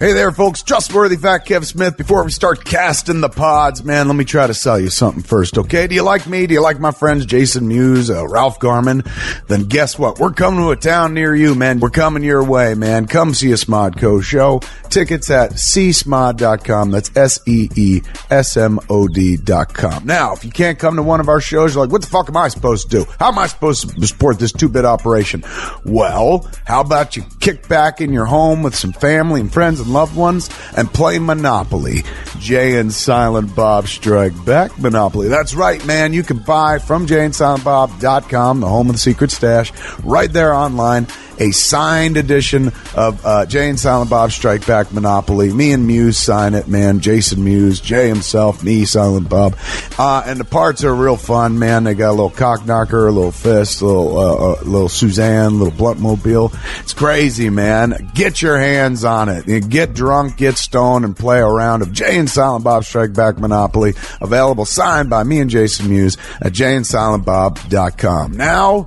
Hey there, folks. Trustworthy Fat Kev Smith. Before we start casting the pods, man, let me try to sell you something first, okay? Do you like me? Do you like my friends Jason Mewes, Ralph Garman? Then guess what? We're coming to a town near you, man. We're coming your way, man. Come see a Smodco show. Tickets at csmod.com. That's SEESMOD.com. Now, if you can't come to one of our shows, you're like, what the fuck am I supposed to do? How am I supposed to support this two-bit operation? Well, how about you kick back in your home with some family and friends and loved ones and play Monopoly. Jay and Silent Bob Strike Back Monopoly. That's right, man. You can buy from jayandsilentbob.com, the home of the secret stash, right there online, a signed edition of Jay and Silent Bob Strike Back Monopoly. Me and Mewes sign it, man. Jason Mewes, Jay himself, me, Silent Bob. And the parts are real fun, man. They got a little cock knocker, a little fist, a little Suzanne, a little Bluntmobile. It's crazy, man. Get your hands on it. You get drunk, get stoned, and play a round of Jay and Silent Bob Strike Back Monopoly. Available, signed by me and Jason Mewes at jayandsilentbob.com. Now,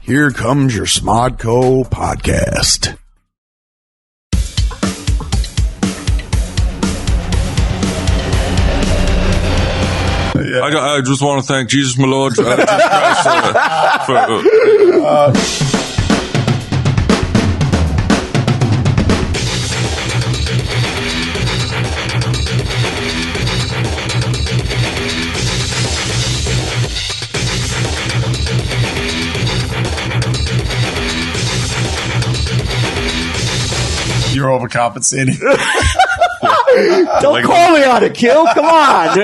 here comes your Smodco podcast. I just want to thank Jesus, my Lord, Jesus Christ, You're overcompensating. Don't call me on it, Kill. Come on.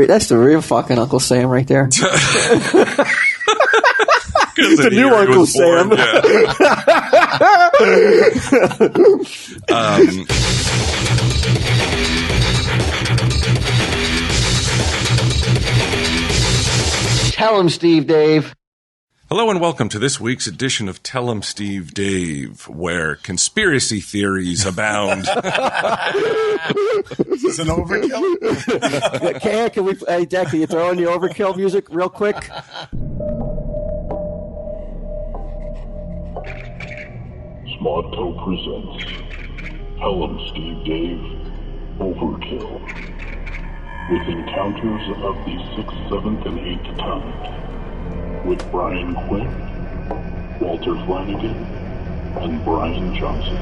That's the real fucking Uncle Sam right there. the new Uncle Sam. Tell him, Steve Dave. Hello and welcome to this week's edition of Tell 'em Steve Dave, where conspiracy theories abound. Is this an overkill? Can we? Hey, Deck, can you throw in the overkill music real quick? Smodco presents Tell 'em Steve Dave Overkill, with encounters of the 6th, 7th, and 8th kind, with Brian Quinn, Walter Flanagan, and Brian Johnson.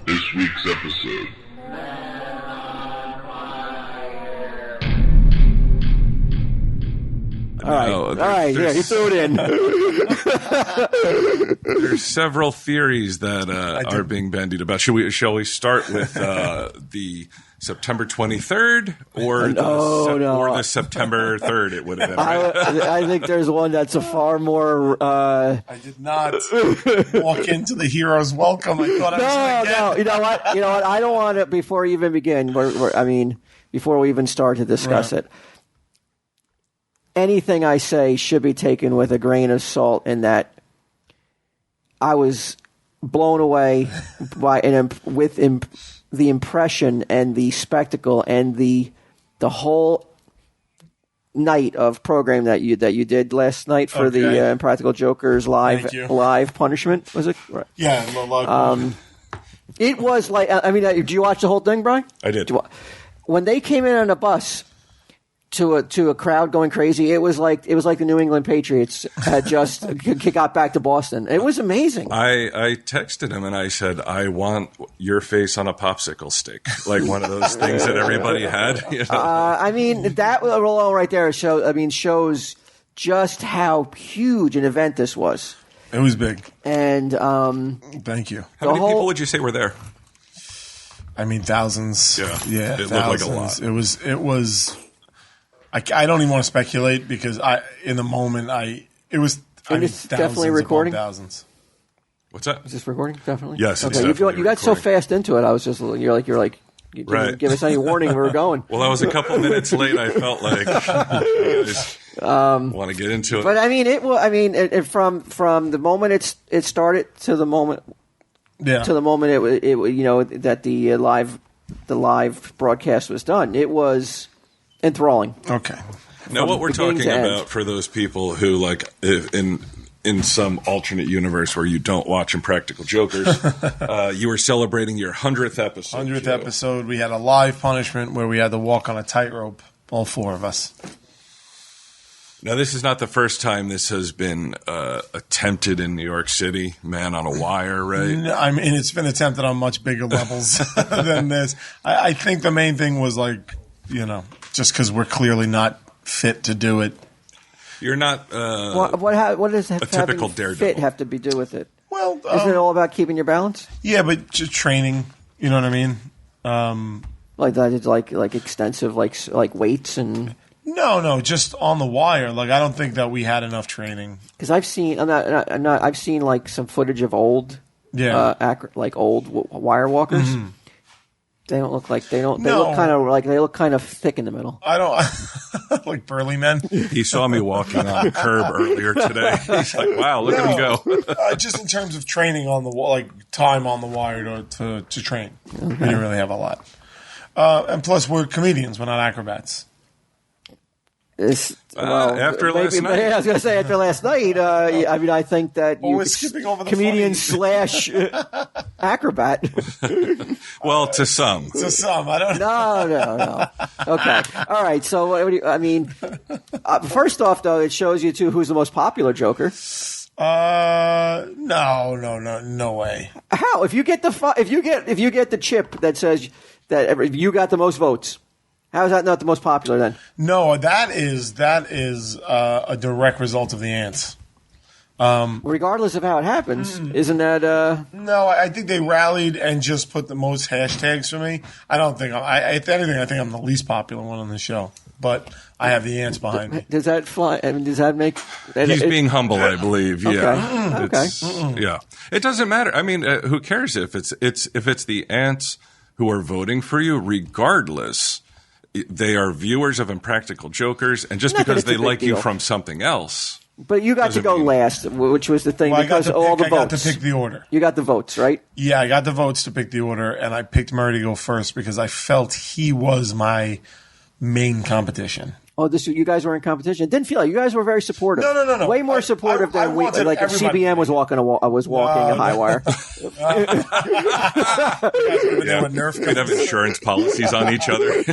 This week's episode. All right, yeah, he threw it in. There's several theories that are being bandied about. Shall we start with the September 23rd or the September 3rd? It would have been. Right? I think there's one that's a far more. I did not walk into the hero's welcome. I thought I was going to get. No. You know what? I don't want to. Before we even begin, before we even start to discuss it. Anything I say should be taken with a grain of salt, in that I was blown away by the impression and the spectacle and the whole night of program that you did last night for the Impractical Jokers live punishment. Was it? Right. Yeah. It was like, did you watch the whole thing, Brian? I did. When they came in on a bus to a crowd going crazy, it was like the New England Patriots had just got back to Boston. It was amazing. I texted him and I said, I want your face on a popsicle stick, like one of those things that everybody had. You know? That alone right there shows just how huge an event this was. It was big. And thank you. How many people would you say were there? Thousands. Yeah. It thousands. looked like a lot. It was. I don't even want to speculate because in the moment it was definitely recording. Thousands. What's that? Is this recording? Definitely. Yes. Okay. You got so fast into it. I was just you're like you didn't give us any warning we were going. Well, I was a couple minutes late. I felt like Want to get into it? But I mean, from the moment it started to the moment that the live broadcast was done, it was enthralling. Okay. Now, what we're talking about for those people who, like, in some alternate universe where you don't watch Impractical Jokers, you were celebrating your 100th episode. 100th episode. We had a live punishment where we had to walk on a tightrope, all four of us. Now, this is not the first time this has been attempted in New York City, Man on a Wire, right? No, I mean, it's been attempted on much bigger levels than this. I think the main thing was, like, just because we're clearly not fit to do it. You're not what does a typical daredevil fit have to do with it? Well, isn't it all about keeping your balance? Yeah, but just training. You know what I mean? Like that is like extensive like weights and. No, just on the wire. Like, I don't think that we had enough training. Because I've seen, I've seen like some footage of old, old wire walkers. Mm-hmm. They don't look like they look kind of thick in the middle. I don't like burly men. He saw me walking on the curb earlier today. He's like, "Wow, look at him go!" Just in terms of training on the like time on the wire to train, we didn't really have a lot. And plus, we're comedians; we're not acrobats. After last night, I was going to say after last night. I mean, I think that we're skipping over the comedian / acrobat. Well, to some, I don't know. No. Okay, all right. So, what do you, I mean, first off, though, it shows you too who's the most popular Joker. No way. How? If you get the chip that says that you got the most votes. How is that not the most popular then? No, that is a direct result of the ants. Regardless of how it happens, isn't that? No, I think they rallied and just put the most hashtags for me. I don't think if anything, I think I'm the least popular one on the show. But I have the ants behind me. Does that fly? I mean, does that make? He's being humble, I believe. Yeah. Okay. Yeah. It doesn't matter. I mean, who cares if it's the ants who are voting for you, regardless. They are viewers of Impractical Jokers, and just because they like you from something else. But you got to go last, which was the thing, because all the votes. I got to pick the order. You got the votes, right? Yeah, I got the votes to pick the order, and I picked Murray to go first because I felt he was my main competition. Oh, you guys were in competition. It didn't feel like you guys were very supportive. No. Way more supportive than we. Like if CBM was walking a high wire. We'd have insurance policies on each other.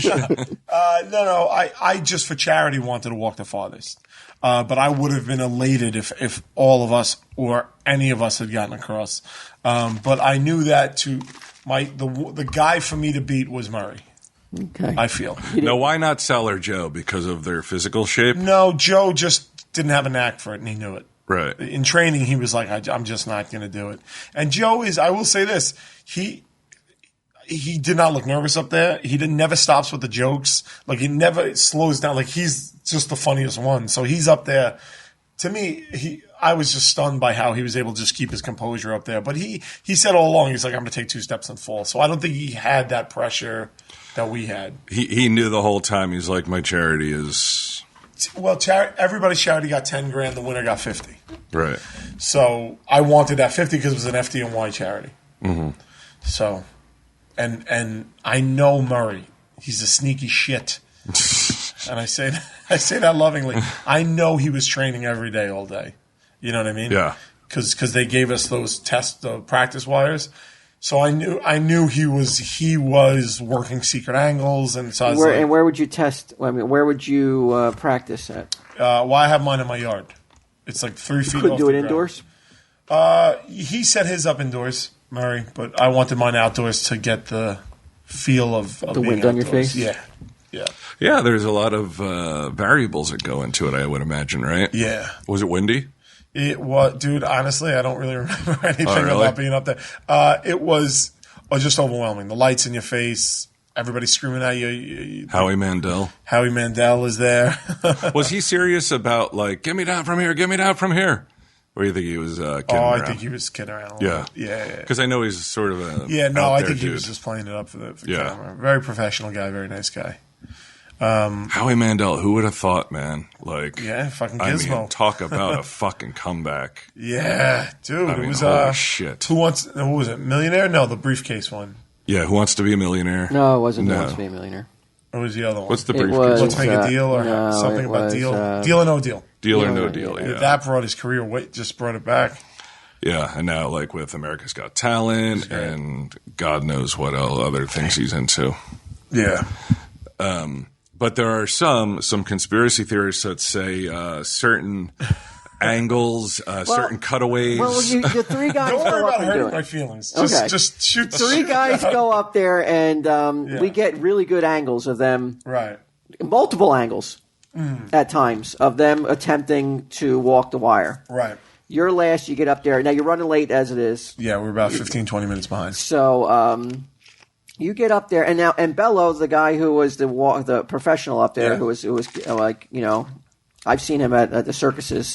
No. I just for charity wanted to walk the farthest. But I would have been elated if all of us or any of us had gotten across. But I knew that the guy for me to beat was Murray. Okay. I feel. No, why not Sal or Joe? Because of their physical shape? No, Joe just didn't have a knack for it, and he knew it. Right. In training, he was like, I'm just not going to do it. And Joe I will say this, he did not look nervous up there. He never stops with the jokes. Like, he never slows down. Like, he's just the funniest one. So he's up there. To me, I was just stunned by how he was able to just keep his composure up there. But he said all along, he's like, I'm going to take 2 steps and fall. So I don't think he had that pressure that we had. He knew the whole time. He's like, my charity is... Well, everybody's charity got $10,000. The winner got $50,000. Right. So I wanted that $50,000 because it was an FDNY charity. Mm-hmm. So, and I know Murray. He's a sneaky shit. And I say that lovingly. I know he was training every day, all day. You know what I mean? Yeah. Because they gave us those practice wires. So I knew he was working secret angles, and so I was and where would you test? I mean, where would you practice at? Well, I have mine in my yard. It's like 3 feet. You couldn't do it indoors. He set his up indoors, Murray, but I wanted mine outdoors to get the feel of the wind on your face. Yeah. Yeah, there's a lot of variables that go into it, I would imagine, right? Yeah. Was it windy? It was, dude, honestly, I don't really remember anything really? about being up there. It was just overwhelming. The lights in your face, everybody screaming at you. Howie Mandel. Howie Mandel is there. Was he serious about, like, get me down from here, get me down from here? Or do you think he was kidding around? I think he was kidding around. Yeah. Yeah. Because I know he's sort of a I think dude. he was just playing it up for the camera. Very professional guy, very nice guy. Howie Mandel, who would have thought, man? Like, yeah, fucking Gizmo. I mean, talk about a fucking comeback. Yeah, dude. I mean, it was holy shit. Who was it? Millionaire? No, the briefcase one. Yeah, Who Wants to Be a Millionaire? No, it wasn't Who Wants to Be a Millionaire. Or was the other one? What's the It briefcase? was, Let's Make a Deal or no, something it about was, deal? Deal or No Deal? Deal or No Deal, yeah. That brought his career just brought it back. Yeah, and now like with America's Got Talent and God knows what other things he's into. Yeah. But there are some conspiracy theorists that say certain angles, certain cutaways. Well, the three guys Don't worry go up about and hurting do my it. feelings. Okay. Just shoot the Three shit. guys go up there, and we get really good angles of them, Right. multiple angles at times, of them attempting to walk the wire. Right. You're last, you get up there. Now, you're running late as it is. Yeah, we're about 15, 20 minutes behind. So you get up there, and Bello, the guy who was the professional up there, Yeah. who was like, I've seen him at the circuses.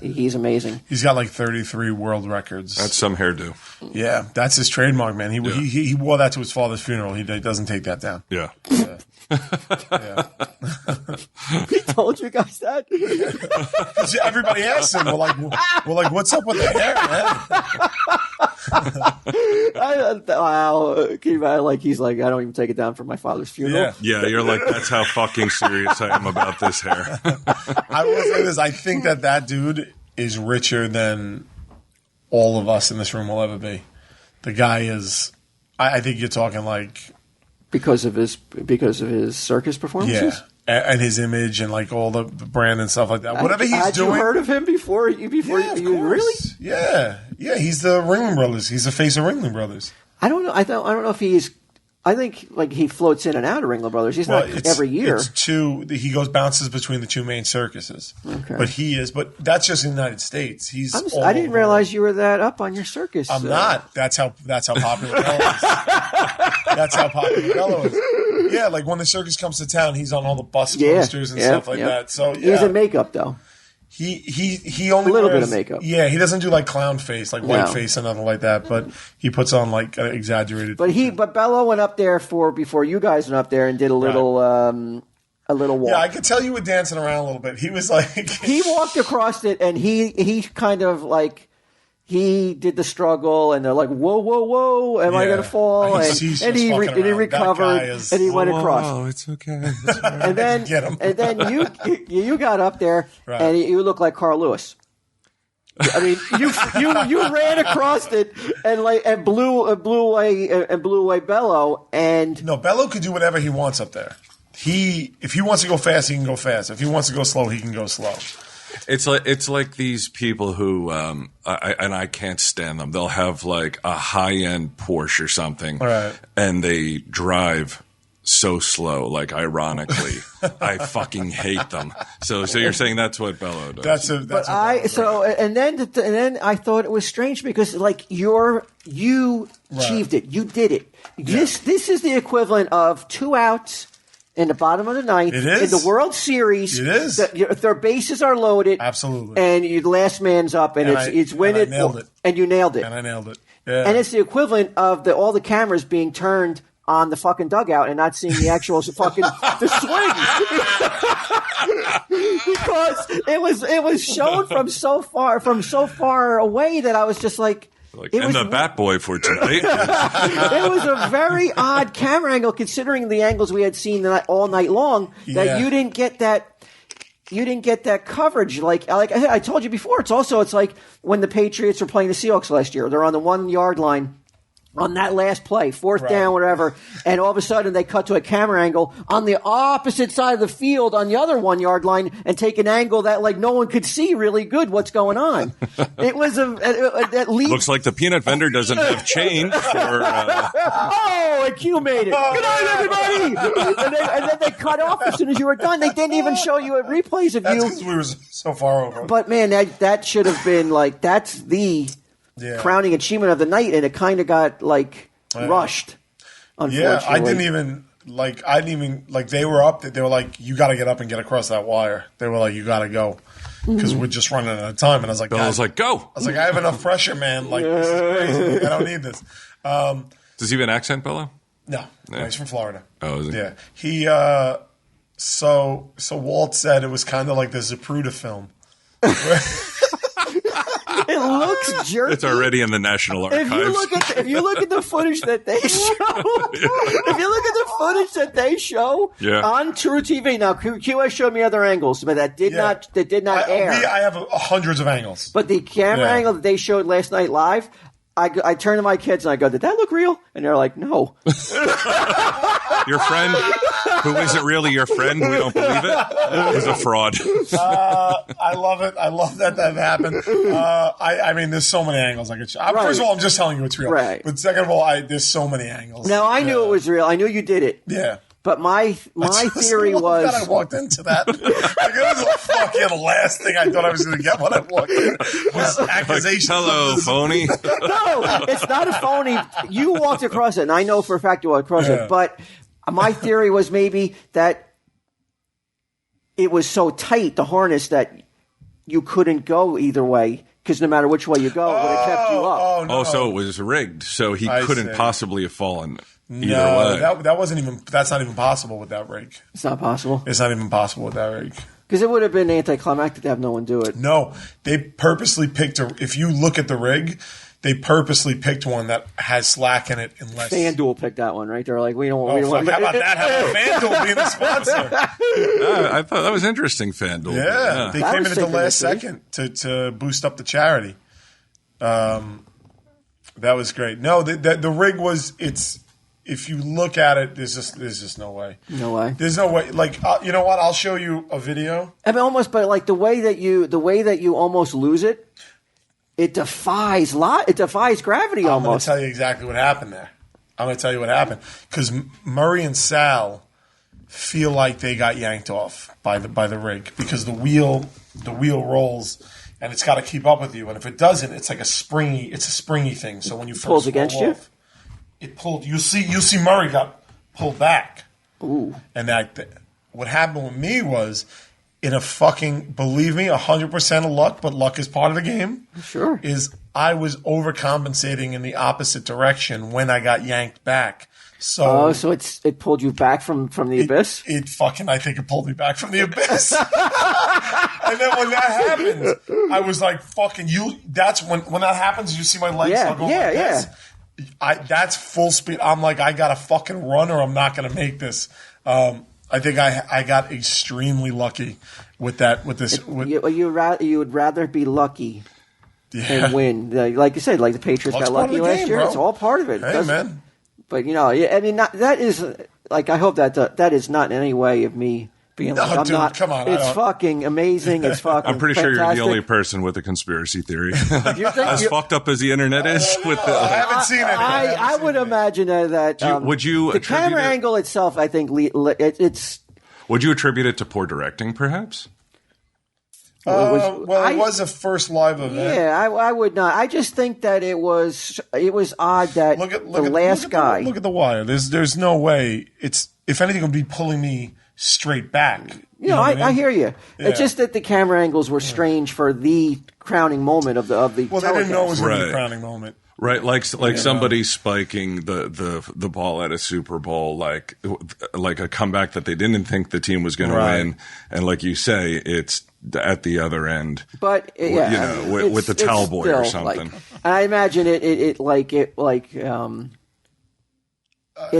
He's amazing. He's got like 33 world records. That's some hairdo. Yeah, that's his trademark, man. He wore that to his father's funeral. He doesn't take that down. Yeah. Yeah. He told you guys that? Everybody asks him, we're like, what's up with the hair, man? Wow. Can you imagine, like, he's like, I don't even take it down for my father's funeral. Yeah. Yeah, you're like, that's how fucking serious I am about this hair. I will say this. I think that dude is richer than all of us in this room will ever be. The guy is, I think you're talking like, Because of his circus performances? yeah, and his image and like all the brand and stuff like that. Whatever he's Had doing. you heard of him before? Yeah, of You really? course. Yeah. He's the Ringling Brothers. He's the face of Ringling Brothers. I don't know. I don't know if he's. I think like he floats in and out of Ringling Brothers. He's not every year. He bounces between the two main circuses. Okay. But that's just in the United States. I didn't realize you were that up on your circus. I'm not. That's how popular Bello is. That's how popular Bello is. Yeah, like when the circus comes to town, he's on all the bus posters and stuff like that. So yeah, he's in makeup though. He only a little wears, bit of makeup. Yeah, he doesn't do like clown face, like white face and nothing like that. But he puts on like exaggerated. But Bello went up there before you guys went up there and did a little walk. Yeah, I could tell you were dancing around a little bit. He was like he walked across it and he kind of like. He did the struggle, and they're like, "Whoa, whoa, whoa! Am I going to fall?" And he recovered, and he went across. Oh, it's okay. And then you got up there, and you look like Carl Lewis. I mean, you ran across it and blew away Bello. And no, Bello could do whatever he wants up there. If he wants to go fast, he can go fast. If he wants to go slow, he can go slow. It's like these people who I can't stand them. They'll have like a high-end Porsche or something, and they drive so slow. Like ironically, I fucking hate them. So you're saying that's what Bello does? And then I thought it was strange because like you achieved it, you did it. This is the equivalent of 2 outs. In the bottom of the ninth, it is. In the World Series, it is. Their bases are loaded, absolutely, and the last man's up, and it's win it, and you nailed it, and I nailed it, yeah. And it's the equivalent of all the cameras being turned on the fucking dugout and not seeing the actual fucking the swing because it was shown from so far away that I was just like. The Bat Boy for tonight. It was a very odd camera angle considering the angles we had seen all night long. That you didn't get that. You didn't get that coverage. Like I told you before, it's like when the Patriots were playing the Seahawks last year. They're on the 1 yard line. On that last play, fourth down, whatever, and all of a sudden they cut to a camera angle on the opposite side of the field on the other 1 yard line and take an angle that like no one could see really good what's going on. It was at least looks like the peanut vendor doesn't have change for. And Q made it. Good night, everybody. and then they cut off as soon as you were done. They didn't even show you replays of That's you. because we were so far over. But man, that should have been like that's the. Crowning achievement of the night, and it kind of got rushed. Unfortunately, I didn't even they were up. They were like, "You got to get up and get across that wire." They were like, "You got to go," because we're just running out of time. And I was like, "Bill's like, go." I was like, "I have enough pressure, man. Like, this is crazy. I don't need this." Does he have an accent, Bello? No, he's from Florida. Oh, is he? Yeah, he. So Walt said it was kind of like the Zapruder film. It looks jerky. It's already in the National Archives. If you look at the footage that they show, on True TV. Now, QS showed me other angles, but that did not air. I have hundreds of angles. But the camera angle that they showed last night live, I turned to my kids and I go, "Did that look real?" And they're like, "No." Your friend, who isn't really your friend, we don't believe it, is a fraud. I love it. I love that happened. I mean, there's so many angles I could show. First of all, I'm just telling you it's real. Right. But second of all, there's so many angles. Now, I knew it was real. I knew you did it. Yeah. But my theory was that I walked into that. Like, it was the fucking last thing I thought I was going to get when I walked in. Was accusations. Hello, phony. No, it's not a phony. You walked across it, and I know for a fact you walked across it. But my theory was maybe that it was so tight, the harness, that you couldn't go either way. Because no matter which way you go, it would have kept you up. Oh, no. So it was rigged. So he couldn't possibly have fallen either way. That wasn't even. That's not even possible with that rig. It's not possible. It's not even possible with that rig. Because it would have been anticlimactic to have no one do it. No, they purposely picked if you look at the rig, they purposely picked one that has slack in it. Unless FanDuel picked that one, right? They're like, we don't want. How about that? How about FanDuel being the sponsor? I thought that was interesting, FanDuel. Yeah, they came in at the last second to boost up the charity. That was great. No, the rig was. If you look at it, there's just no way. No way. There's no way. Like, you know what? I'll show you a video. I mean, almost, but like the way that you almost lose it, it defies gravity almost. I'm going to tell you exactly what happened there. I'm going to tell you what happened because Murray and Sal feel like they got yanked off by the rig because the wheel rolls and it's got to keep up with you, and if it doesn't, it's like a springy thing. So when you first pulls against you. It pulled. You see, Murray got pulled back. Ooh. And what happened with me was, in a fucking, believe me, 100% of luck, but luck is part of the game. Sure. Is I was overcompensating in the opposite direction when I got yanked back. So it pulled you back from the abyss? I think it pulled me back from the abyss. And then when that happened, I was like, fucking you. That's when that happens, you see my legs start going like this. That's full speed. I'm like, I gotta fucking run or I'm not gonna make this. I think I got extremely lucky with that. With this, you would rather be lucky and win. Like you said, like the Patriots got lucky last year. Bro. It's all part of it. Hey, man. But I mean, that is like I hope that is not in any way of me. Being like, I'm not. Come on, it's fucking amazing. It's fucking. I'm pretty fantastic. sure you're the only person with a conspiracy theory. As fucked up as the internet is, I haven't seen it. I would imagine that. Would you? The camera angle itself, I think, it's. Would you attribute it to poor directing, perhaps? It was a first live event. Yeah, I would not. I just think that it was odd that the last guy. Look at the wire. There's no way. It's if anything, it would be pulling me straight back. I hear you. Yeah. It's just that the camera angles were strange for the crowning moment of the. Well, telecast. They didn't know it was going to be the crowning moment. Right, like somebody spiking the ball at a Super Bowl, like a comeback that they didn't think the team was going to win, and like you say, it's at the other end. But with the towel boy or something. I imagine it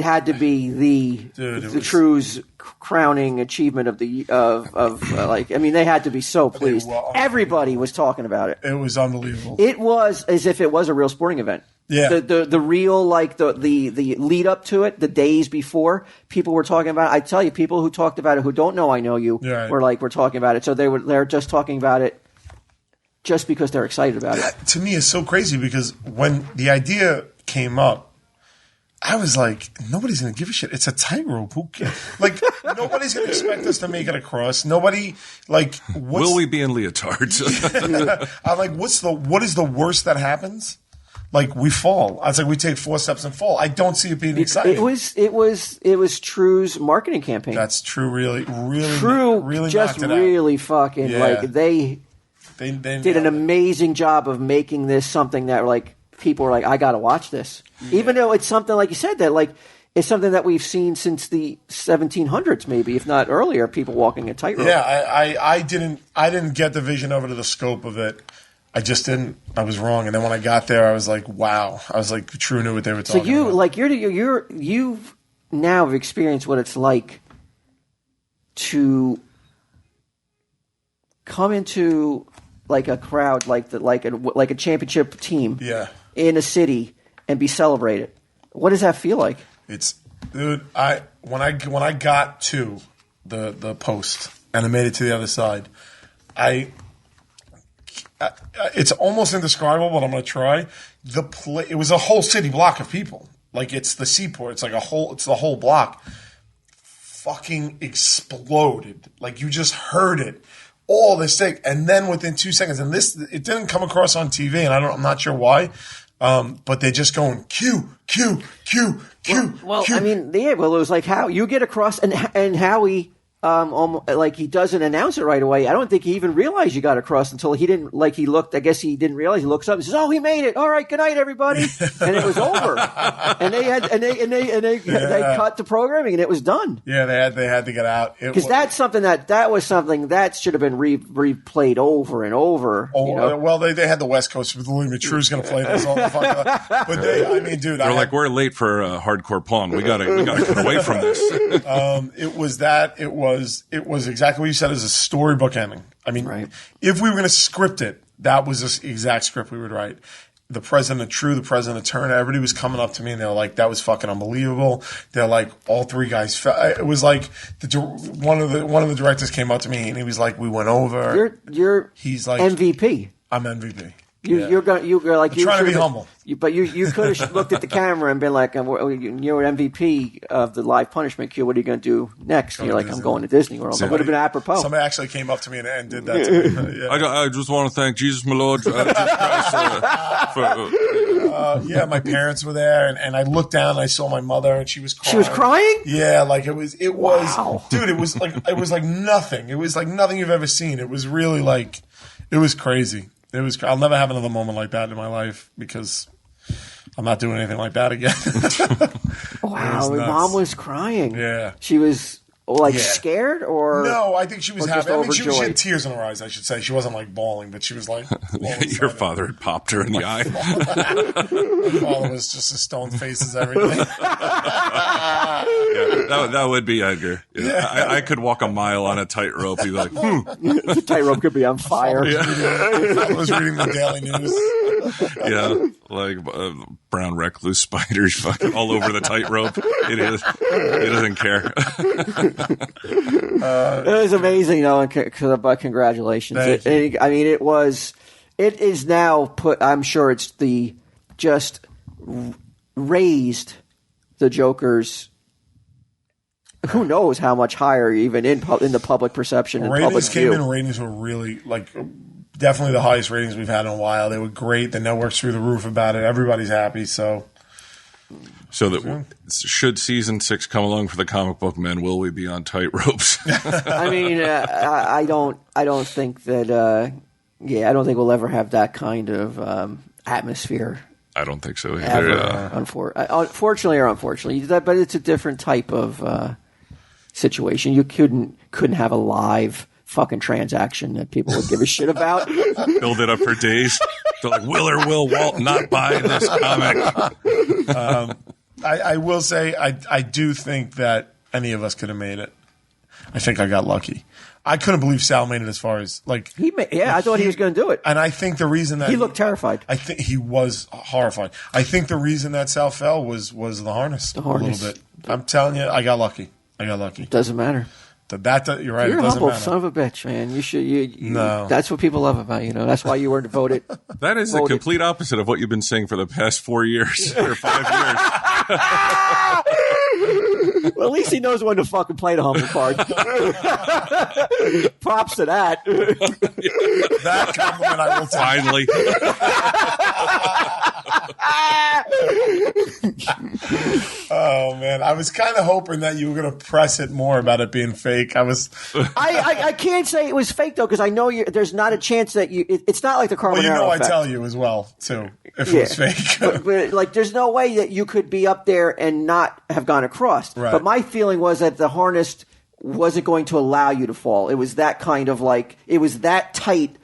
had to be the True's crowning achievement of the I mean, they had to be so pleased. Everybody was talking about it. It was unbelievable. It was as if it was a real sporting event. Yeah. The real the lead up to it, the days before, people were talking about it. I tell you, people who talked about it who don't know I know you we're talking about it. So they're just talking about it just because they're excited about it. To me, it's so crazy because when the idea came up, I was like, nobody's going to give a shit. It's a tightrope. Who cares? Like, nobody's going to expect us to make it across. Nobody, like, will we be in leotards? I'm like, what is the worst that happens? Like, we fall. I was like, we take 4 steps and fall. I don't see it being exciting. It was True's marketing campaign. That's True. Really just really fucking they did an amazing job of making this something that like people were like, I got to watch this. Yeah. Even though it's something like you said that like is something that we've seen since the 1700s, maybe, if not earlier, people walking a tightrope. Yeah, I didn't get the vision of it or the scope of it. I just didn't. I was wrong. And then when I got there, I was like, wow. I was like, True knew what they were talking about. So you've now experienced what it's like to come into like a crowd, like a championship team, in a city and be celebrated. What does that feel like? Dude, when I got to the post and I made it to the other side, it's almost indescribable, but I'm going to try. It was a whole city block of people. Like, it's the seaport. It's like it's the whole block. Fucking exploded. Like, you just heard it. All this thing. And then within 2 seconds, and it didn't come across on TV, and I'm not sure why. But they're just going Q, Q, Q, Q. Well, Q. I mean, it was like how you get across, and Howie, like he doesn't announce it right away. I don't think he even realized you got across until he didn't. Like he looked, I guess he didn't realize. He looks up and says, "Oh, he made it! All right, good night, everybody." And it was over. And they cut the programming, and it was done. Yeah, they had to get out because that's something that was something that should have been replayed over and over. Oh, you know? Well, they had the West Coast. Believe me, True's going to play this all the fuck. But I mean, dude, we're late for hardcore pawn. We got to get away from this. It was exactly what you said, as a storybook ending. I mean, if we were going to script it, that was the exact script we would write. The president of True, the president of Turner, everybody was coming up to me and they were like, "That was fucking unbelievable." They're like, all three guys. It was like one of the directors came up to me and he was like, "We went over." He's like MVP. I'm MVP. You're like trying to be humble. But you could have looked at the camera and been like, "You're MVP of the live punishment queue. What are you going to do next?" And you're like, "I'm going to Disney World." It would have been apropos. Somebody actually came up to me and did that to me. Yeah. I just want to thank Jesus, my Lord. My parents were there, and I looked down and I saw my mother, and she was crying. She was crying? Yeah, like it was, wow. Dude, it was like nothing. It was like nothing you've ever seen. It was really like, it was crazy. I'll never have another moment like that in my life because I'm not doing anything like that again. Wow, my mom was crying. Yeah. She was scared or? No, I think she was happy. I mean, she had tears in her eyes, I should say. She wasn't like bawling, but she was like. Your father had popped her in the eye. My father was just a stone face as everything. That would be Edgar. Yeah. I could walk a mile on a tightrope. He'd be like, The tightrope could be on fire. I was reading the Daily News. Yeah, like brown recluse spiders fucking all over the tightrope. He doesn't care. It was amazing, though. But congratulations! It is now put. I'm sure it's just raised the Joker's. Who knows how much higher, even in the public perception and ratings public view. Came in. Ratings were really definitely the highest ratings we've had in a while. They were great. The network's through the roof about it. Everybody's happy. So that should season 6 come along for the comic book men, will we be on tightropes? I mean, I don't think that. I don't think we'll ever have that kind of atmosphere. I don't think so either. Unfortunately or unfortunately, but it's a different type of situation. You couldn't have a live fucking transaction that people would give a shit about. Build it up for days. They're like, will or will Walt not buy this comic? I will say I do think that any of us could have made it. I think I got lucky. I couldn't believe Sal made it as far as I thought he was going to do it. And I think the reason that he looked terrified. I think he was horrified. I think the reason that Sal fell was the harness. A little bit. I'm telling you, I got lucky. Doesn't matter. You're right. You're it doesn't humble, matter. son of a bitch, man. You should. No. That's what people love about you. That's why you weren't voted. That is the complete opposite of what you've been saying for the past 4 years or 5 years. Well, at least he knows when to fucking play the humble card. Props to that. That compliment I will Finally. Oh man, I was kind of hoping that you were going to press it more about it being fake. I can't say it was fake though, because I know there's not a chance that it's not like the Carmen. Well, effect. I tell you as well too. if it was fake. but like, there's no way that you could be up there and not have gone across. Right. But my feeling was that the harness wasn't going to allow you to fall. It was that kind of like, it was that tight.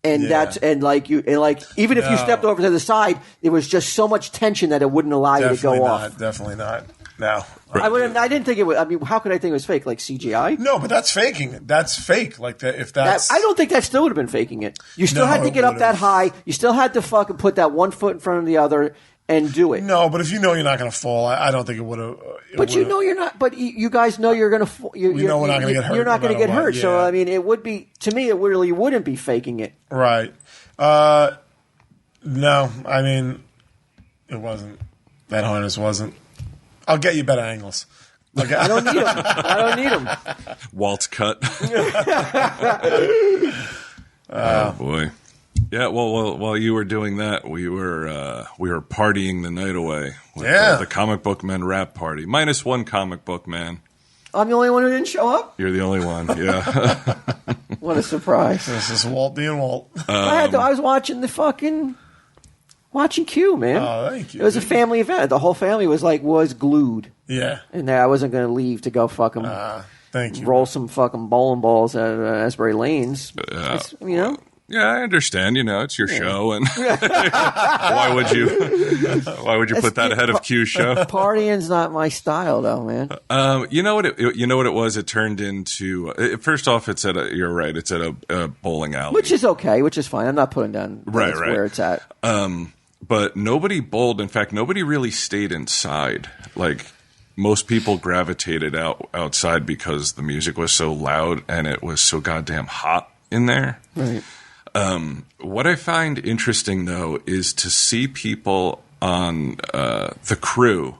And even if you stepped over to the side, it was just so much tension that it wouldn't allow you to go off. Definitely not. No. I didn't think it was. I mean, how could I think it was fake? Like CGI? No, but that's faking it. That's fake. Like if that's. I don't think that still would have been faking it. You still had to get up that high. You still had to fucking put that one foot in front of the other and do it. No, but if you know you're not going to fall, I don't think it would have. But you know you're not. But you guys know you're going to fall. We know we're not going to get hurt. You're not going to get hurt. Yeah. So I mean, it would be, to me, it really wouldn't be faking it. Right. No, I mean, it wasn't. That harness wasn't. I'll get you better angles. I don't need them. I don't need them. Walt's cut. Oh boy. Yeah. Well, while you were doing that, we were partying the night away with the Comic Book Men rap party. Minus one comic book man. I'm the only one who didn't show up? You're the only one, yeah. What a surprise. This is Walt being Walt. I was watching watching Q, man. Oh, thank you. It was a family event. The whole family was glued. Yeah. And I wasn't going to leave to go fucking thank you. roll some fucking bowling balls at Asbury Lanes. You know? Yeah, I understand. You know, it's your show, and why would you put that ahead of Q's show? Partying's not my style, though, man. You know what it was? It turned into first off, you're right. It's at a bowling alley, which is okay, which is fine. I'm not putting down where it's at. But nobody bowled. In fact, nobody really stayed inside. Like most people gravitated outside because the music was so loud and it was so goddamn hot in there. Right. What I find interesting, though, is to see people on the crew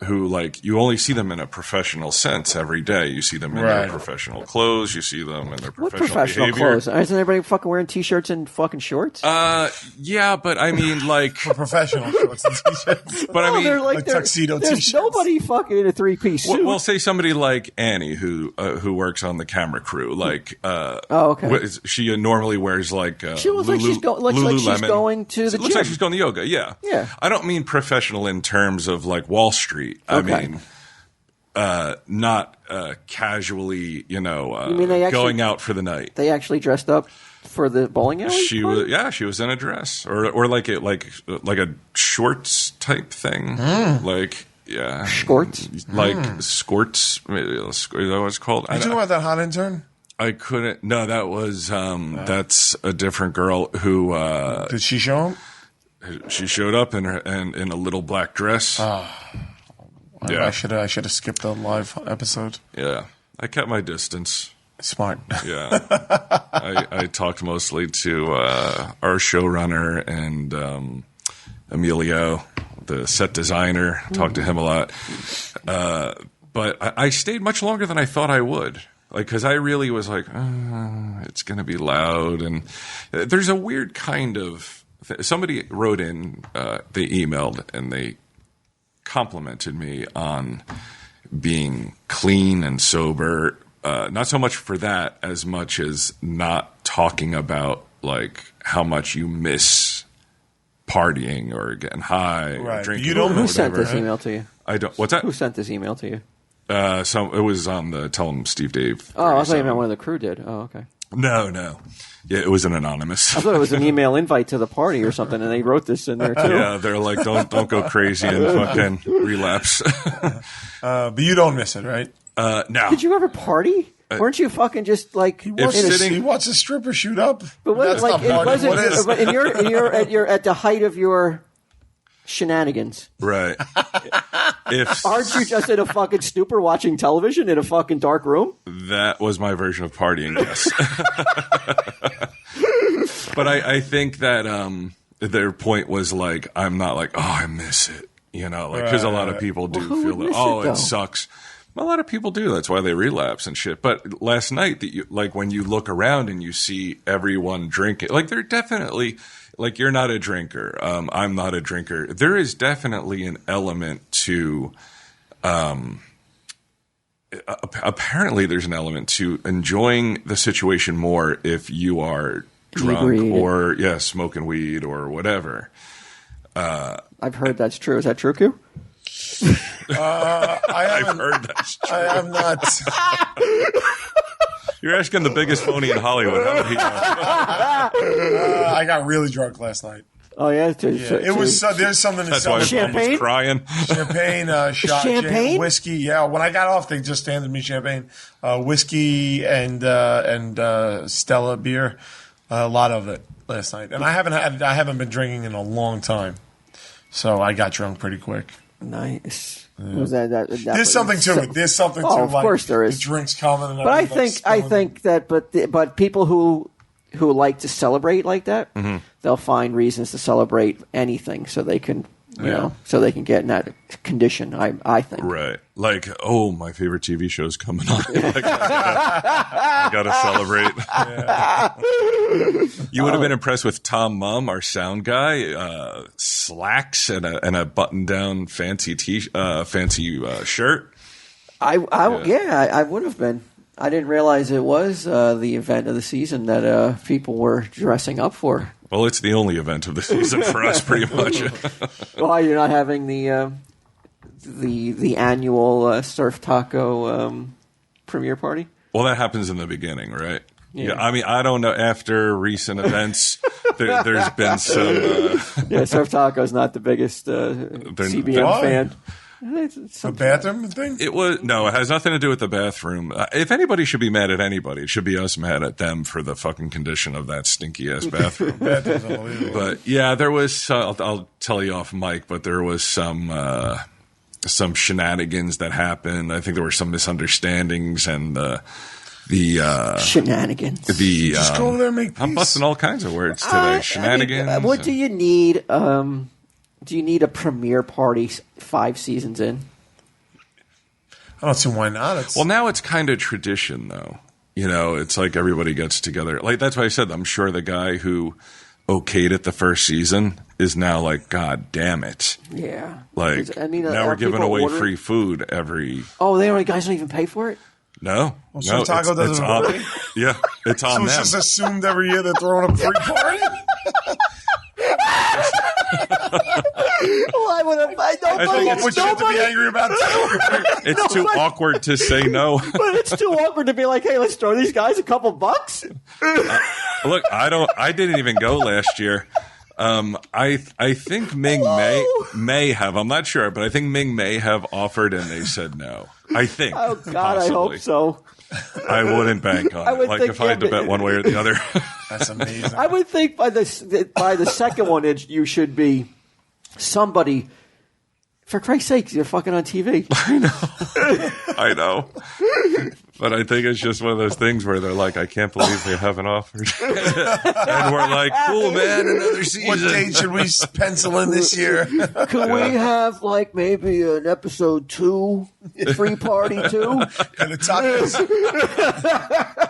who, like, you only see them in a professional sense every day. You see them in their professional clothes. You see them in their professional behavior. Clothes? Isn't everybody fucking wearing T-shirts and fucking shorts? Yeah, but I mean, like... professional shorts and T-shirts. But I mean... like tuxedo T-shirts. There's nobody fucking in a three-piece suit. We'll say somebody like Annie, who works on the camera crew. Like, okay. She normally wears, like... she looks like she's going to the gym. Looks like she's going to yoga, yeah. Yeah. I don't mean professional in terms of, like, Wall Street. I mean, not casually, going out for the night. They actually dressed up for the bowling alley? She was in a dress or like a shorts type thing. Like, yeah. Shorts? Like skirts. Is that what it's called? You talking about that hot intern? I couldn't. No, that was that's a different girl who. Did she show up? She showed up in a little black dress. Yeah. I should have skipped the live episode. Yeah, I kept my distance. Smart. Yeah, I talked mostly to our showrunner and Emilio, the set designer. Talked to him a lot, but I stayed much longer than I thought I would. Like, because I really was like, it's going to be loud, and there's a weird kind of. Somebody wrote in, they emailed, and they complimented me on being clean and sober. Not so much for that as much as not talking about like how much you miss partying or getting high or drinking. You don't. Who sent this email to you? I don't. What's that? Who sent this email to you? So it was on the Tell 'em Steve Dave. Oh, I thought you meant one of the crew did. Oh, okay. No. Yeah, it was an anonymous. I thought it was an email invite to the party or something, and they wrote this in there too. Yeah, they're like, don't go crazy and fucking relapse. But you don't miss it, right? No. Did you ever party? Weren't you fucking just like he watched a stripper shoot up? But what, that's like, not party. What is? But you're at the height of your shenanigans, right? Aren't you just in a fucking stupor watching television in a fucking dark room? That was my version of partying, yes. But I think that their point was like, I'm not like, I miss it, because a lot of people do feel that, it sucks. A lot of people do. That's why they relapse and shit. But last night, when you look around and you see everyone drinking, like they're definitely, like you're not a drinker. I'm not a drinker. There is definitely an element to, apparently there's an element to enjoying the situation more if you are drunk or smoking weed or whatever. I've heard that's true. Is that true, Q? I've heard that's true. I have not. You're asking the biggest phony in Hollywood. How would he know? I got really drunk last night. Oh yeah, it was. There's something to That's why champagne was crying. Champagne, shot, champagne, whiskey. Yeah, when I got off, they just handed me champagne, whiskey, and Stella beer. A lot of it last night, and I haven't been drinking in a long time, so I got drunk pretty quick. Nice. Yeah. Was that There's something to it. There's something to it. Of course there is. The drinks coming. But I think that, but people who like to celebrate like that, they'll find reasons to celebrate anything, so they can, you know, so they can get in that condition. I think. Right. Like, my favorite TV show's coming on. I gotta celebrate. Yeah. You would have been impressed with Tom Mum, our sound guy. Slacks and a button-down fancy shirt. I would have been. I didn't realize it was the event of the season that people were dressing up for. Well, it's the only event of the season for us, pretty much. Why you're not having the annual Surf Taco premiere party? Well, that happens in the beginning, right? Yeah. I mean, I don't know. After recent events, there's been some. Surf Taco's not the biggest CBN fan. The bathroom thing? It has nothing to do with the bathroom. If anybody should be mad at anybody, it should be us mad at them for the fucking condition of that stinky ass bathroom. But yeah, there was. I'll tell you off mic, but there was some shenanigans that happened. I think there were some misunderstandings and the shenanigans. Just go over there and make peace. I'm busting all kinds of words today. Shenanigans. I mean, what do you need? Do you need a premiere party 5 seasons in? I don't see why not. Well, now it's kind of tradition, though. You know, it's like everybody gets together. Like, that's why I said I'm sure the guy who okayed it the first season is now like, God damn it. Yeah. Like, now we're giving away free food every... Oh, guys don't even pay for it? No. Well, so Taco doesn't pay? Yeah, it's on them. So it's just assumed every year they're throwing a free party? Why would I think you have to be angry about too. It's too awkward to say no. But it's too awkward to be like, hey, let's throw these guys a couple bucks. Look, I didn't even go last year. I think Ming may have. I'm not sure, but I think Ming may have offered and they said no. I think. Oh God, possibly. I hope so. I wouldn't bank on it. Like if I had to bet one way or the other. That's amazing. I would think by the second one, you should be somebody. For Christ's sake, you're fucking on TV. I know. But I think it's just one of those things where they're like, I can't believe they haven't offered. And we're like, cool, man, another season. What date should we pencil in this year? Could we have, like, maybe an episode 2, free party 2? And the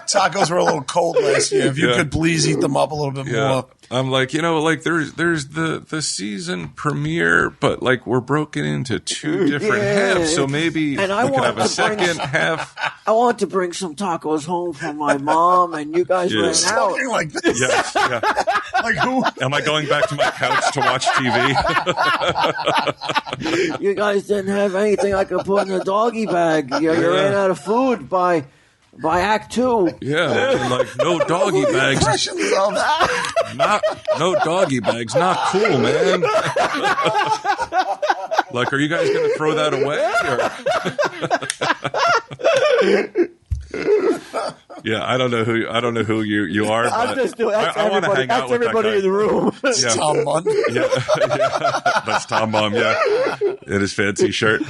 tacos were a little cold last year. If you could please eat them up a little bit more. I'm like, there's the season premiere, but like we're broken into 2 different halves, so maybe we could have a second half. I want to bring some tacos home from my mom, and you guys ran out. Like this. Yes, yeah. Like who? Am I going back to my couch to watch TV? You guys didn't have anything I could put in the doggy bag. You ran out of food by Act 2. Yeah, like no doggy bags. No doggy bags. Not cool, man. Like, are you guys going to throw that away? Yeah, I don't know who you are. I'm just doing. That's everybody. That's everybody in the room. It's Tom Munn. Yeah, that's Tom Mum. Yeah, in his fancy shirt.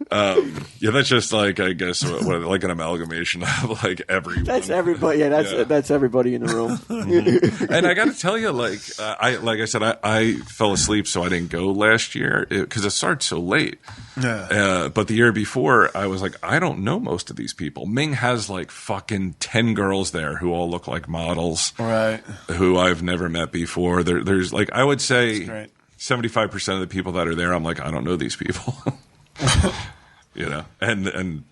That's just like, I guess, like an amalgamation of like everyone. That's everybody. Yeah, that's everybody in the room. Mm-hmm. And I got to tell you, like I said, I fell asleep, so I didn't go last year because it started so late. Yeah. But the year before, I was like, I don't know most of these people. Ming has like fucking 10 girls there who all look like models, right? Who I've never met before. There's like, I would say 75% of the people that are there, I'm like, I don't know these people. You know, and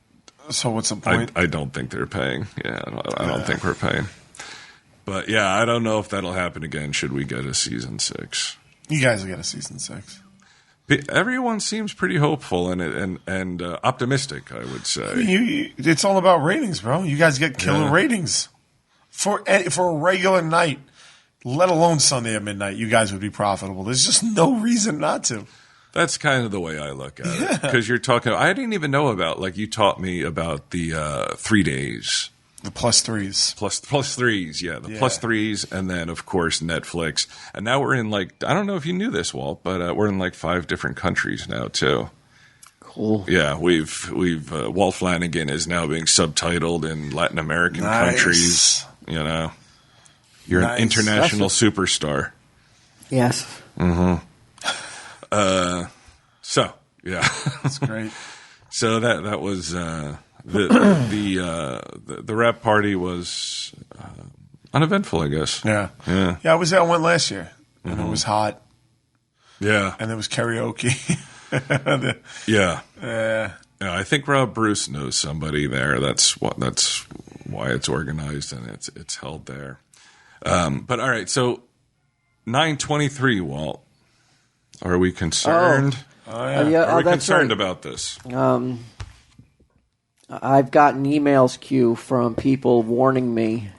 so what's the point? I don't think they're paying. Yeah, I don't think we're paying. But yeah, I don't know if that'll happen again. Should we get a season 6? You guys will get a season 6. Everyone seems pretty hopeful and optimistic, I would say. It's all about ratings, bro. You guys get killer ratings for a regular night, let alone Sunday at midnight. You guys would be profitable. There's just no reason not to. That's kind of the way I look at it. Because you're talking, I didn't even know about, like you taught me about the 3 days. The plus threes. Plus threes, yeah. The plus threes, and then, of course, Netflix. And now we're in, like, I don't know if you knew this, Walt, but we're in, like, 5 different countries now, too. Cool. Yeah, we've Walt Flanagan is now being subtitled in Latin American countries. You know. You're an international superstar. Yes. Mm-hmm. So, yeah. That's great. So that was... The rap party was uneventful, I guess. Yeah. I went last year, and it was hot. Yeah, and there was karaoke. Yeah. I think Rob Bruce knows somebody there. That's why it's organized and it's held there. But all right, so 9/23, Walt. Are we concerned? Are we concerned about this? I've gotten emails, Q, from people warning me.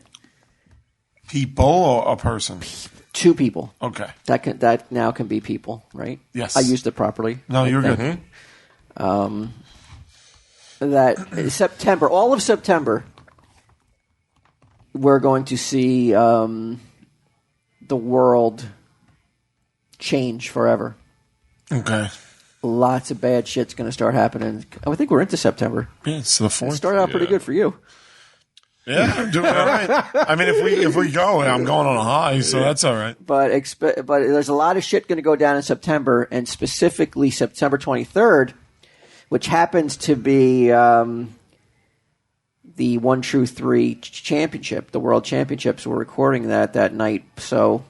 People or a person? 2 people. Okay. That now can be people, right? Yes. I used it properly. No, you're good. That September, all of September, we're going to see the world change forever. Okay. Lots of bad shit's going to start happening. I think we're into September. Yeah, it's the 4th. It started out pretty good for you. Yeah, I'm doing all right. I mean, if we go, I'm going on a high, so that's all right. But there's a lot of shit going to go down in September, and specifically September 23rd, which happens to be the 1 True 3 championship, the World Championships. We're recording that night, so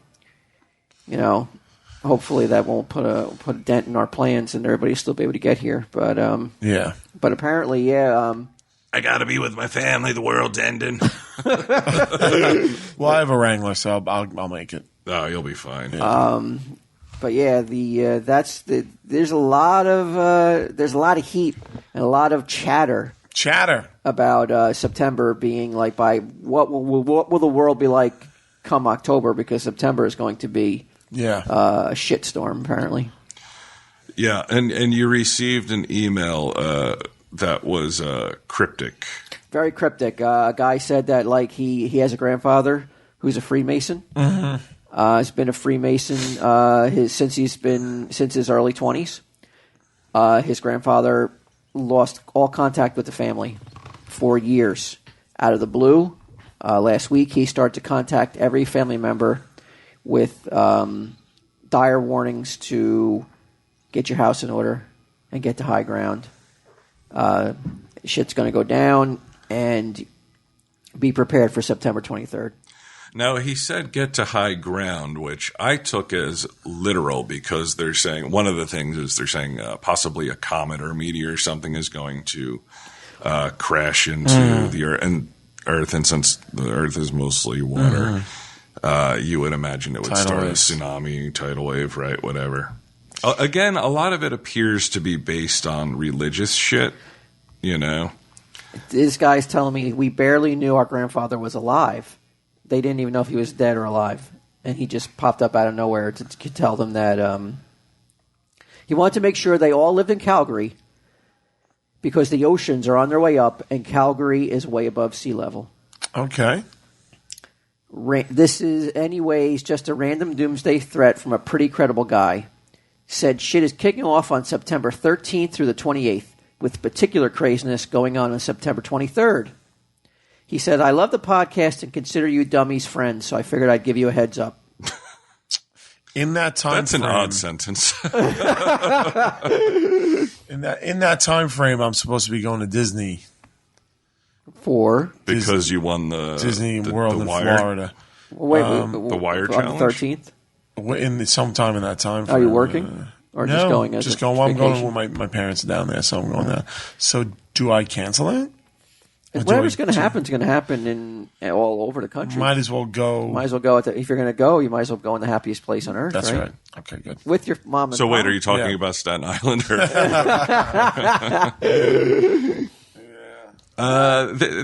hopefully that won't put a dent in our plans, and everybody will still be able to get here. But But apparently, I gotta be with my family. The world's ending. Well, I have a Wrangler, so I'll make it. Oh, you'll be fine. But yeah, there's a lot of heat and a lot of chatter about September being like what will the world be like come October, because September is going to be a shitstorm apparently. Yeah, and you received an email that was cryptic. Very cryptic. A guy said that he has a grandfather who's a Freemason. Mm-hmm. He's been a Freemason since his early 20s. His grandfather lost all contact with the family for years. Out of the blue, last week he started to contact every family member with dire warnings to get your house in order and get to high ground. Shit's going to go down, and be prepared for September 23rd. Now, he said get to high ground, which I took as literal, because they're saying one of the things is they're saying possibly a comet or meteor or something is going to crash into the Earth, and since the Earth is mostly water, you would imagine it would start a tsunami, tidal wave, right? Whatever. Again, a lot of it appears to be based on religious shit, This guy's telling me we barely knew our grandfather was alive. They didn't even know if he was dead or alive. And he just popped up out of nowhere to tell them that he wanted to make sure they all lived in Calgary, because the oceans are on their way up and Calgary is way above sea level. Okay. This is, anyways, just a random doomsday threat from a pretty credible guy. Said shit is kicking off on September 13th through the 28th, with particular craziness going on September 23rd. He said, I love the podcast and consider you dummies friends, so I figured I'd give you a heads up. In that time That's an odd sentence. in that time frame, I'm supposed to be going to Disney. Because you won the Disney World in Florida. Wait, the Wire Challenge? On the 13th? Sometime in that time frame. Are you working? Or no, just going as just a going. Well, I'm vacation? going with my parents down there, so I'm going there. So do I cancel it? Whatever's going to happen is going to happen in all over the country. Might as well go. If you're going to go, you might as well go in the happiest place on earth. That's right. right. Okay, good. With your mom and So wait, pop. are you talking about Staten Island? Or?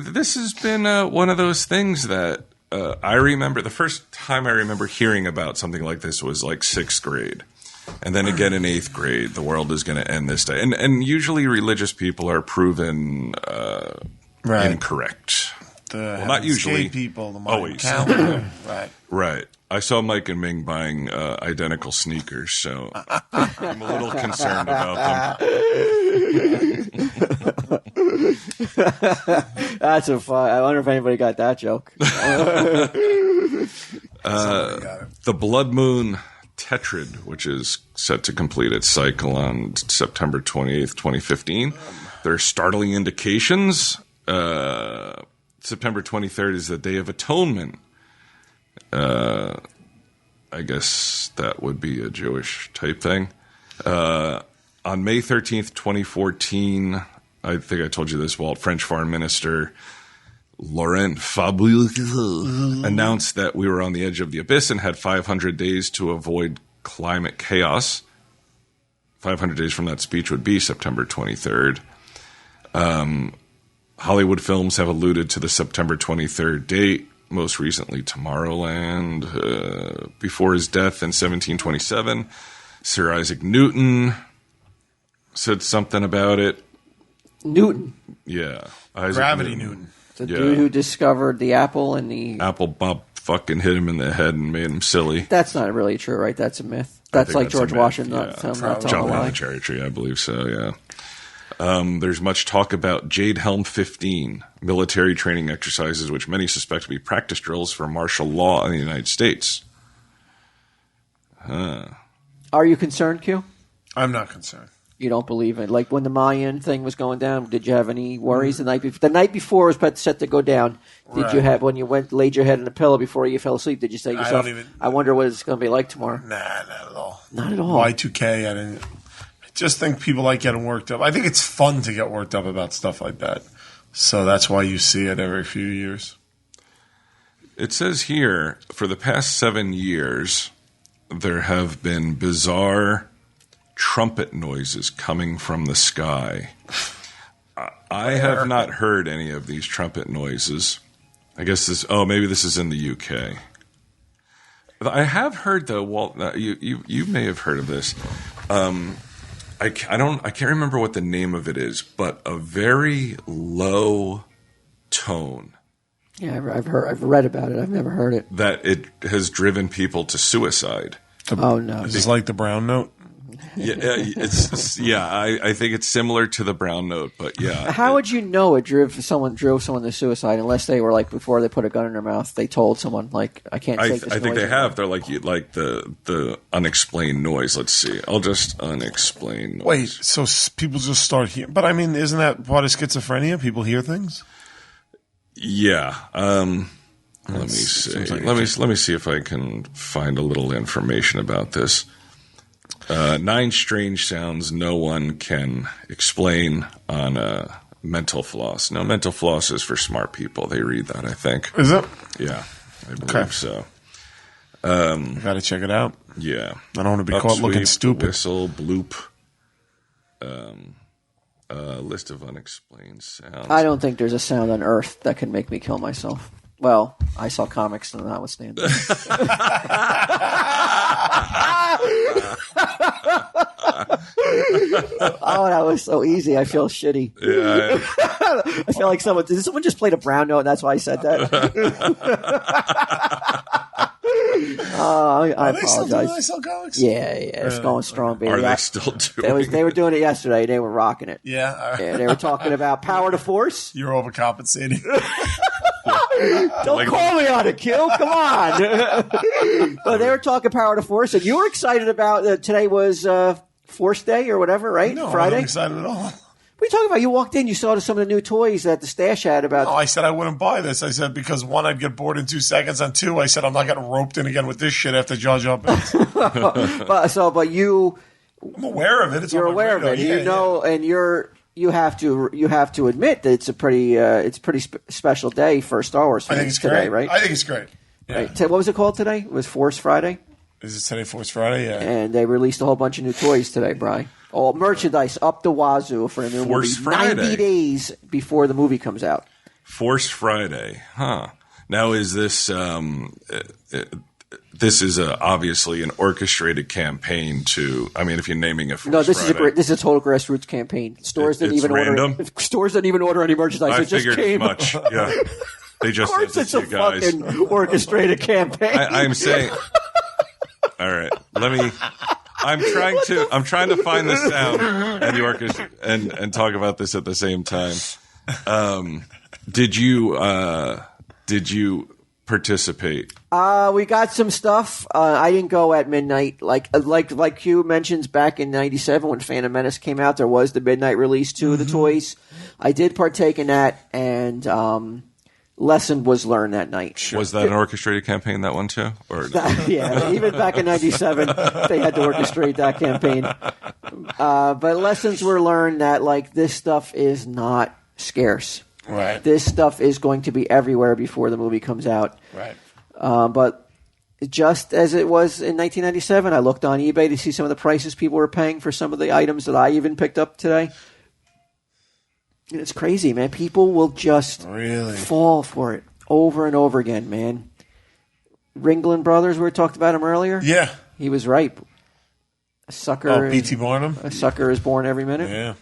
This has been one of those things that I remember. The first time I remember hearing about something like this was like 6th grade. And then again in 8th grade, the world is going to end this day. And usually religious people are proven incorrect. Not usually. People, the always. Calendar. Right. I saw Mike and Ming buying identical sneakers, so I'm a little concerned about them. That's a fun. I wonder if anybody got that joke. The Blood Moon Tetrad, which is set to complete its cycle on September 28th, 2015. There are startling indications. September 23rd is the Day of Atonement. I guess that would be a Jewish type thing. On May 13th, 2014, I think I told you this, French Foreign Minister Laurent Fabius announced that we were on the edge of the abyss and had 500 days to avoid climate chaos. 500 days from that speech would be September 23rd. Hollywood films have alluded to the September 23rd date, most recently Tomorrowland. Before his death in 1727, Sir Isaac Newton said something about it. Newton. Yeah. Isaac Gravity Newton. The dude who discovered the apple and the... Apple Bob fucking hit him in the head and made him silly. That's not really true, right? That's a myth. That's like George Washington not telling a Jumping on lie. the cherry tree, I believe so, yeah. There's much talk about Jade Helm 15, military training exercises which many suspect to be practice drills for martial law in the United States. Are you concerned, Q? I'm not concerned. You don't believe it? Like when the Mayan thing was going down, did you have any worries the night before? The night before it was set to go down. Did you have, when you laid your head in the pillow before you fell asleep, did you say to yourself, I wonder what it's going to be like tomorrow? Nah, not at all. Not at all. Y2K, I just think people like getting worked up. I think it's fun to get worked up about stuff like that. So that's why you see it every few years. It says here, for the past 7 years, there have been bizarre trumpet noises coming from the sky. I have not heard any of these trumpet noises. I guess maybe this is in the UK. I have heard though, Walt, you may have heard of this. I can't remember what the name of it is, but a very low tone. Yeah, I've read about it. I've never heard it. That it has driven people to suicide. Oh no! Is this like the brown note? Yeah, I think it's similar to the brown note, but yeah. How would you know it drove someone to suicide unless they were like before they put a gun in their mouth? They told someone like, I can't take this. I think they have. They're like the unexplained noise. Let's see. I'll just unexplain noise. Wait, so people just start hearing? But I mean, isn't that part of schizophrenia? People hear things. Yeah. Let me see. Let me see if I can find a little information about this. 9 strange sounds no one can explain on Mental Floss. No, Mental Floss is for smart people. They read that, I think. Is it? Yeah, I believe so. Got to check it out. Yeah. I don't want to be caught looking stupid. Whistle, bloop. List of unexplained sounds. I don't think there's a sound on Earth that can make me kill myself. Well, I saw comics, and notwithstanding. Oh, that was so easy. I feel shitty. Yeah. I feel like did someone just played a brown note, and that's why I said that? I apologize. They sell comics? Yeah, it's going strong, baby. Are they still doing it? They were doing it yesterday. They were rocking it. Yeah. They were talking about power to force. You're overcompensating. Don't call me on it, Q. Come on. But they were talking power to force, and you were excited about today was Force Day or whatever, right? No, Friday? I'm not excited at all. What are you talking about? You walked in, you saw some of the new toys that the stash had about. No, I said I wouldn't buy this. I said because 1, I'd get bored in 2 seconds, and 2, I said I'm not getting roped in again with this shit after Jar Jar Binks. But you. I'm aware of it. You're aware of it. Yeah, you know, and you're you have to admit that it's a pretty special day for Star Wars fans. I think it's today, great. right? I think it's great. Yeah. Right. What was it called today? It was Force Friday? Is it today Force Friday? Yeah. And they released a whole bunch of new toys today, Bri. All merchandise up the wazoo for a new Force movie. Friday. 90 days before the movie comes out. Force Friday, huh? Now, is this this is obviously an orchestrated campaign to? I mean, if you're naming it Force No, this Friday, is a total grassroots campaign. Stores didn't It's even random? order. Stores didn't even order any merchandise. I It just figured came. as much. Yeah, they just Of course, sent it's it a to you guys. fucking orchestrated campaign. I'm saying. All right, let me. I'm trying to find the sound and the orchestra and talk about this at the same time. Did you participate? We got some stuff. I didn't go at midnight. Like Q mentions, back in '97 when Phantom Menace came out, there was the midnight release too of the toys. I did partake in that, and lesson was learned that night. Sure. Was that an orchestrated campaign, that one too? Or Yeah, even back in '97, they had to orchestrate that campaign. But lessons were learned that this stuff is not scarce. Right. This stuff is going to be everywhere before the movie comes out. Right. But just as it was in 1997, I looked on eBay to see some of the prices people were paying for some of the items that I even picked up today. And it's crazy, man. People will just fall for it over and over again, man. Ringling Brothers, we talked about him earlier. Yeah. He was right. A sucker. Oh, P.T. Barnum? A sucker is born every minute. Yeah.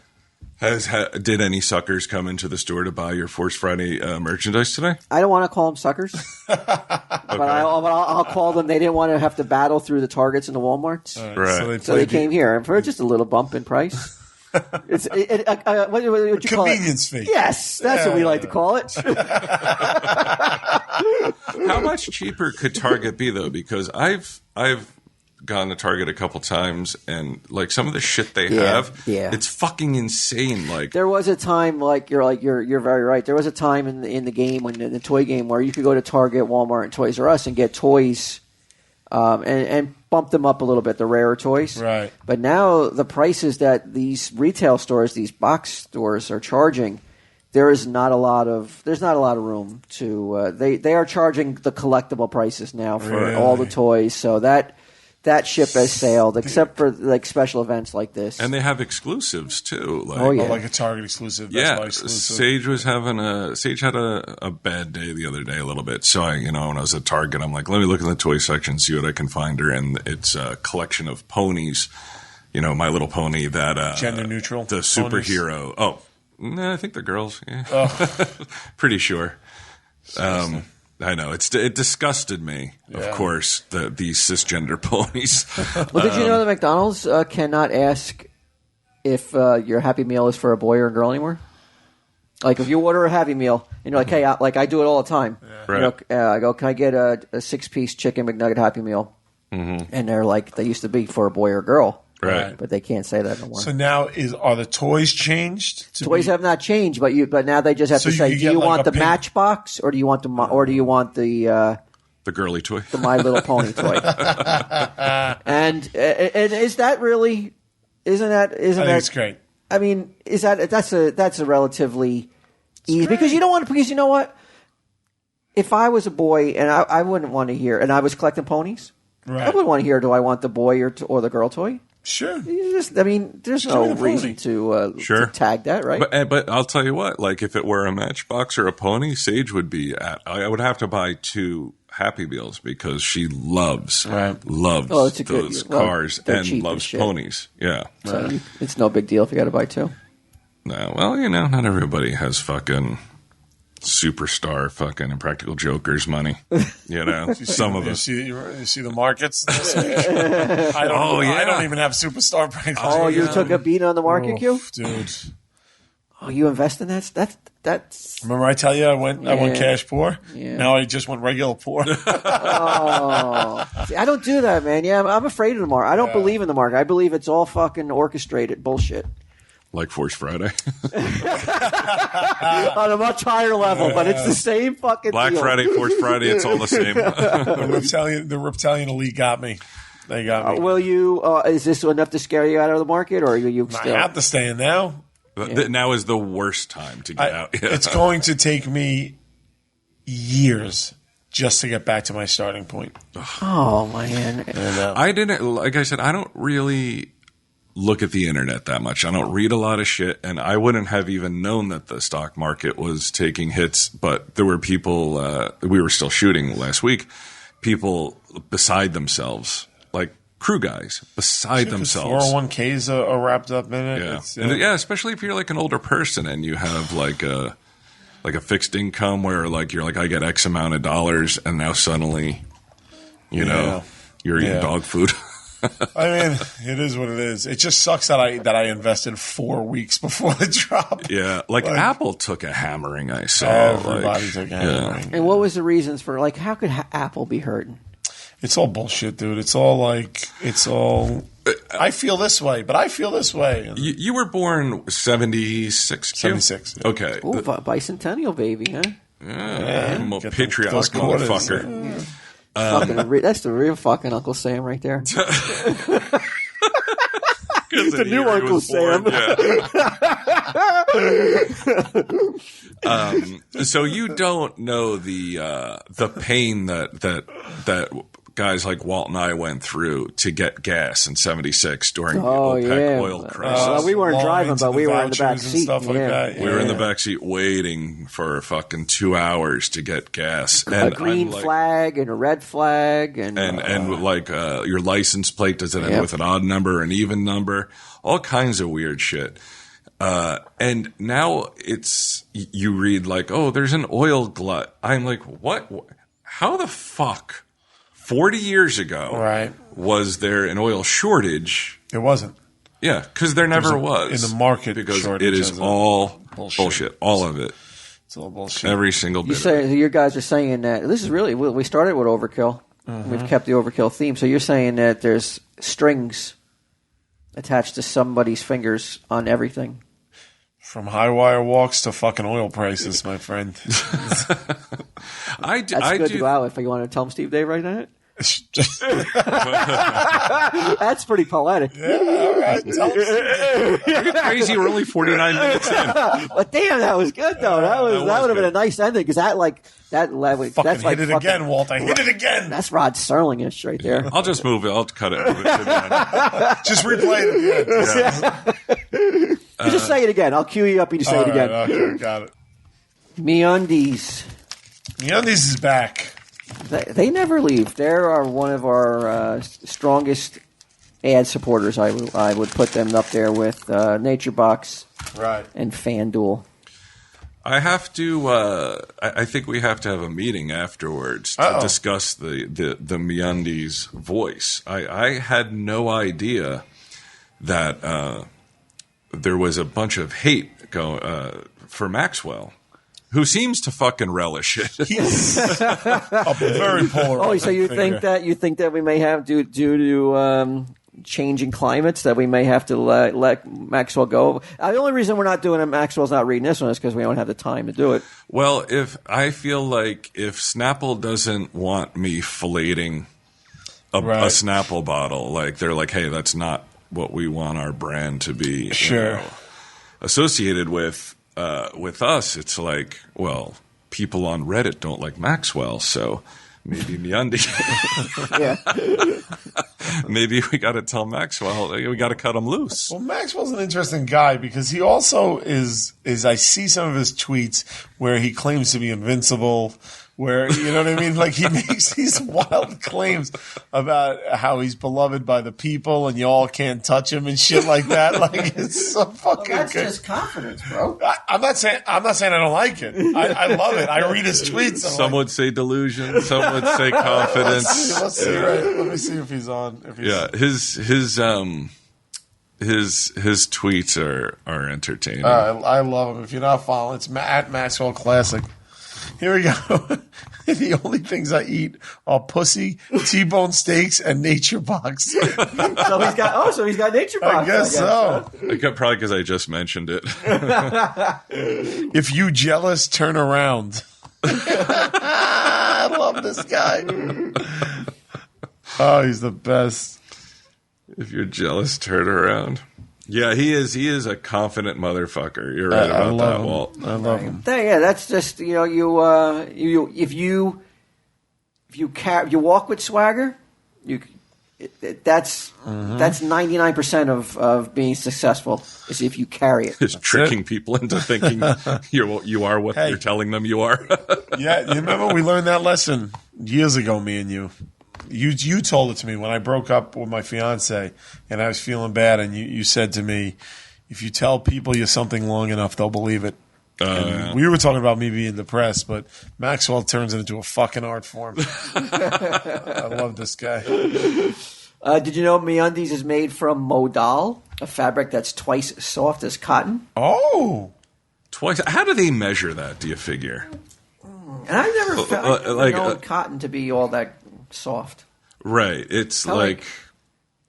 Did any suckers come into the store to buy your Force Friday merchandise today? I don't want to call them suckers, but I'll call them. They didn't want to have to battle through the Targets and the Walmarts, Right. so they came here for just a little bump in price. What would you call it? Convenience fee. Yes, that's what we like to call it. How much cheaper could Target be though? Because I've gone to Target a couple times, and some of the shit they have, it's fucking insane. There was a time, you're very right. There was a time in the game, in the toy game, where you could go to Target, Walmart, and Toys R Us and get toys, and bump them up a little bit, the rarer toys. Right. But now the prices that these retail stores, these box stores, are charging, there's not a lot of room to. They are charging the collectible prices now for all the toys, so that ship has sailed, except for special events like this. And they have exclusives too. Like a Target exclusive. Best Buy exclusive. Sage had a bad day the other day a little bit. So when I was at Target, I'm like, let me look in the toy section, see what I can find her. And it's a collection of ponies. My Little Pony, that gender neutral, the superhero. Ponies. Oh, no, I think they're girls. Yeah, pretty sure. I know it disgusted me. Yeah. Of course, these cisgender ponies. Well, did you know that McDonald's cannot ask if your Happy Meal is for a boy or a girl anymore? Like if you order a Happy Meal and you're like, hey, I do it all the time. Yeah. Right. I go, can I get a 6-piece chicken McNugget Happy Meal? Mm-hmm. And they're like, they used to be for a boy or a girl. Right. But they can't say that anymore. So now are the toys changed? Toys have not changed, but now they just have to say, do you want the Matchbox or do you want the girly toy, the My Little Pony toy? and is that really? Isn't that? I think it's great. I mean, that's a relatively easy because you don't want to, because you know what? If I was a boy and I wouldn't want to hear, and I was collecting ponies, I wouldn't want to hear, do I want the boy or the girl toy? Sure. There's no reason to tag that, right? But I'll tell you what, if it were a Matchbox or a pony, Sage would be I would have to buy 2 Happy Meals because she loves those cars and loves ponies. Yeah. So it's no big deal if you got to buy 2. No, well, not everybody has fucking superstar fucking Impractical Jokers money. Some of us. You see the markets this week? I don't even have superstar prices. Oh, you took a beat on the market, Q? Dude. Oh, you invest in that? That's. Remember I tell you I went cash poor? Yeah. Now I just went regular poor. See, I don't do that, man. Yeah, I'm afraid of the market. I don't believe in the market. I believe it's all fucking orchestrated bullshit. Like Force Friday. On a much higher level, but it's the same fucking Black deal. Friday, Force Friday, it's all the same. The reptilian elite got me. They got me. Will you? Is this enough to scare you out of the market, or are you still? I have to stay in now. Now is the worst time to get out. Yeah. It's going to take me years just to get back to my starting point. Oh man! I didn't, like I said, I don't really look at the internet that much. I don't read a lot of shit, and I wouldn't have even known that the stock market was taking hits. But there were people. We were still shooting last week. People beside themselves, like crew guys beside themselves. 401ks are wrapped up in it. Yeah, especially if you're like an older person and you have like a fixed income where like you're like, I get X amount of dollars, and now suddenly, you know, you're eating dog food. I mean, it is what it is. It just sucks that I invested 4 weeks before the drop. Yeah, like Apple took a hammering. I saw everybody took a hammering. And what was the reasons for like how could Apple be hurting? It's all bullshit, dude. It's all. I feel this way, but I feel this way. You were born 76. 76. Yeah. Okay. Ooh, bicentennial baby, huh? Yeah. I'm a patriotic motherfucker. Yeah. That's the real fucking Uncle Sam right there. The new Uncle Sam. Yeah. So you don't know the pain that guys like Walt and I went through to get gas in '76 during the OPEC oil crisis. We weren't driving, but we were in the back seat. Stuff like that. We were in the back seat waiting for fucking 2 hours to get gas. And a green flag and a red flag and like your license plate, does it end with an odd number or an even number? All kinds of weird shit. And now you read like, oh, there's an oil glut. I'm like, what? How the fuck? 40 years ago, was there an oil shortage? It wasn't. Yeah, because there never was. In the market, because it is all bullshit. All of it. It's all bullshit. Every single bit. You guys are saying that this is really, we started with overkill. Mm-hmm. We've kept the overkill theme. So you're saying that there's strings attached to somebody's fingers on everything. From high wire walks to fucking oil prices, my friend. That's good to go out if you want to tell them Steve Dave right now. That's pretty poetic. Yeah, all right. You're crazy. We're only 49 minutes in. But damn, that was good though. That would have been a nice ending because that's like hit it again, Walt. I hit it again. That's Rod Sterling-ish right there. I'll just move it. I'll cut it. Just replay it again. Yeah. You just say it again. I'll cue you up. You just say it again. Okay, got it. MeUndies. MeUndies is back. They never leave. They are one of our strongest ad supporters. I would put them up there with NatureBox and FanDuel. I have to. I think we have to have a meeting afterwards to discuss the MeUndies voice. I had no idea that there was a bunch of hate for Maxwell, who seems to fucking relish it. He's a very polar. Oh, so you think that we may have due to changing climates that we may have to let Maxwell go? The only reason we're not doing it, Maxwell's not reading this one, is because we don't have the time to do it. Well, if Snapple doesn't want me filleting a Snapple bottle, like they're like, hey, that's not what we want our brand to be associated with. With us, it's like, well, people on Reddit don't like Maxwell, so maybe MeUndies. Maybe we got to tell Maxwell we got to cut him loose. Well, Maxwell's an interesting guy because he also is. I see some of his tweets where he claims to be invincible. Where, you know what I mean? Like, he makes these wild claims about how he's beloved by the people and you all can't touch him and shit like that. Like, it's so fucking that's good. Just confidence, bro. I'm not saying I don't like it. I love it. I read his tweets. Some would say delusion. Some would say confidence. Let's see. Let me see if he's on. His tweets are entertaining. I love him. If you're not following, it's at Maxwell Classic. Here we go. The only things I eat are pussy, T-bone steaks, and NatureBox. So he's got NatureBox. I guess so. Probably because I just mentioned it. If you jealous, turn around. I love this guy. Oh, he's the best. If you're jealous, turn around. Yeah, he is. He is a confident motherfucker. You're right about that, Walt. I love him. Yeah, that's just if you walk with swagger, that's 99% of being successful is if you carry it. It's tricking people into thinking you are what you're telling them you are. Yeah, you remember we learned that lesson years ago, me and you. You told it to me when I broke up with my fiance and I was feeling bad, and you said to me, if you tell people you're something long enough, they'll believe it. We were talking about me being depressed, but Maxwell turns it into a fucking art form. I love this guy. Did you know MeUndies is made from modal, a fabric that's twice as soft as cotton? Oh. Twice. How do they measure that, do you figure? And I've never known cotton to be all that soft. Right. It's like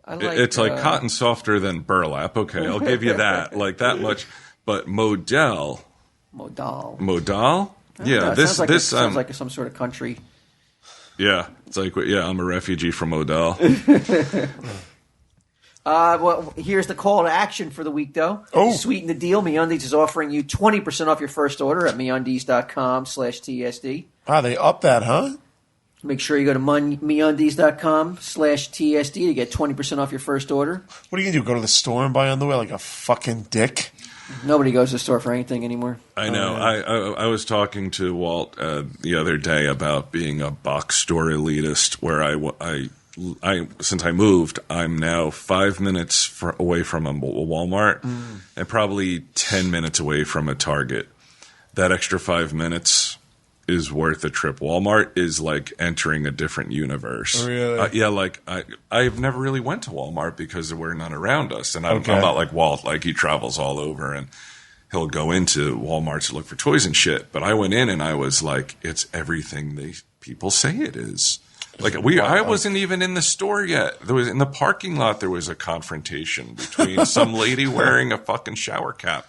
cotton softer than burlap. Okay, I'll give you that. Like that much. But modal. Yeah, this sounds like some sort of country. Yeah, it's like I'm a refugee from Modal. Well, here's the call to action for the week, though. Oh. Sweeten the deal. MeUndies is offering you 20% off your first order at MeUndies.com/TSD. Wow, they upped that, huh? Make sure you go to MeUndies.com/TSD to get 20% off your first order. What are you going to do, go to the store and buy underwear like a fucking dick? Nobody goes to the store for anything anymore. I know. I was talking to Walt the other day about being a box store elitist, where I since I moved, I'm now 5 minutes away from a Walmart and probably 10 minutes away from a Target. That extra 5 minutes is worth a trip. Walmart is like entering a different universe. Really? Yeah, like I've never really went to Walmart because there were none around us. And I'm not like Walt, like he travels all over and he'll go into Walmart to look for toys and shit. But I went in and I was like, it's everything people say it is. Like I wasn't even in the store yet. There was in the parking lot. There was a confrontation between some lady wearing a fucking shower cap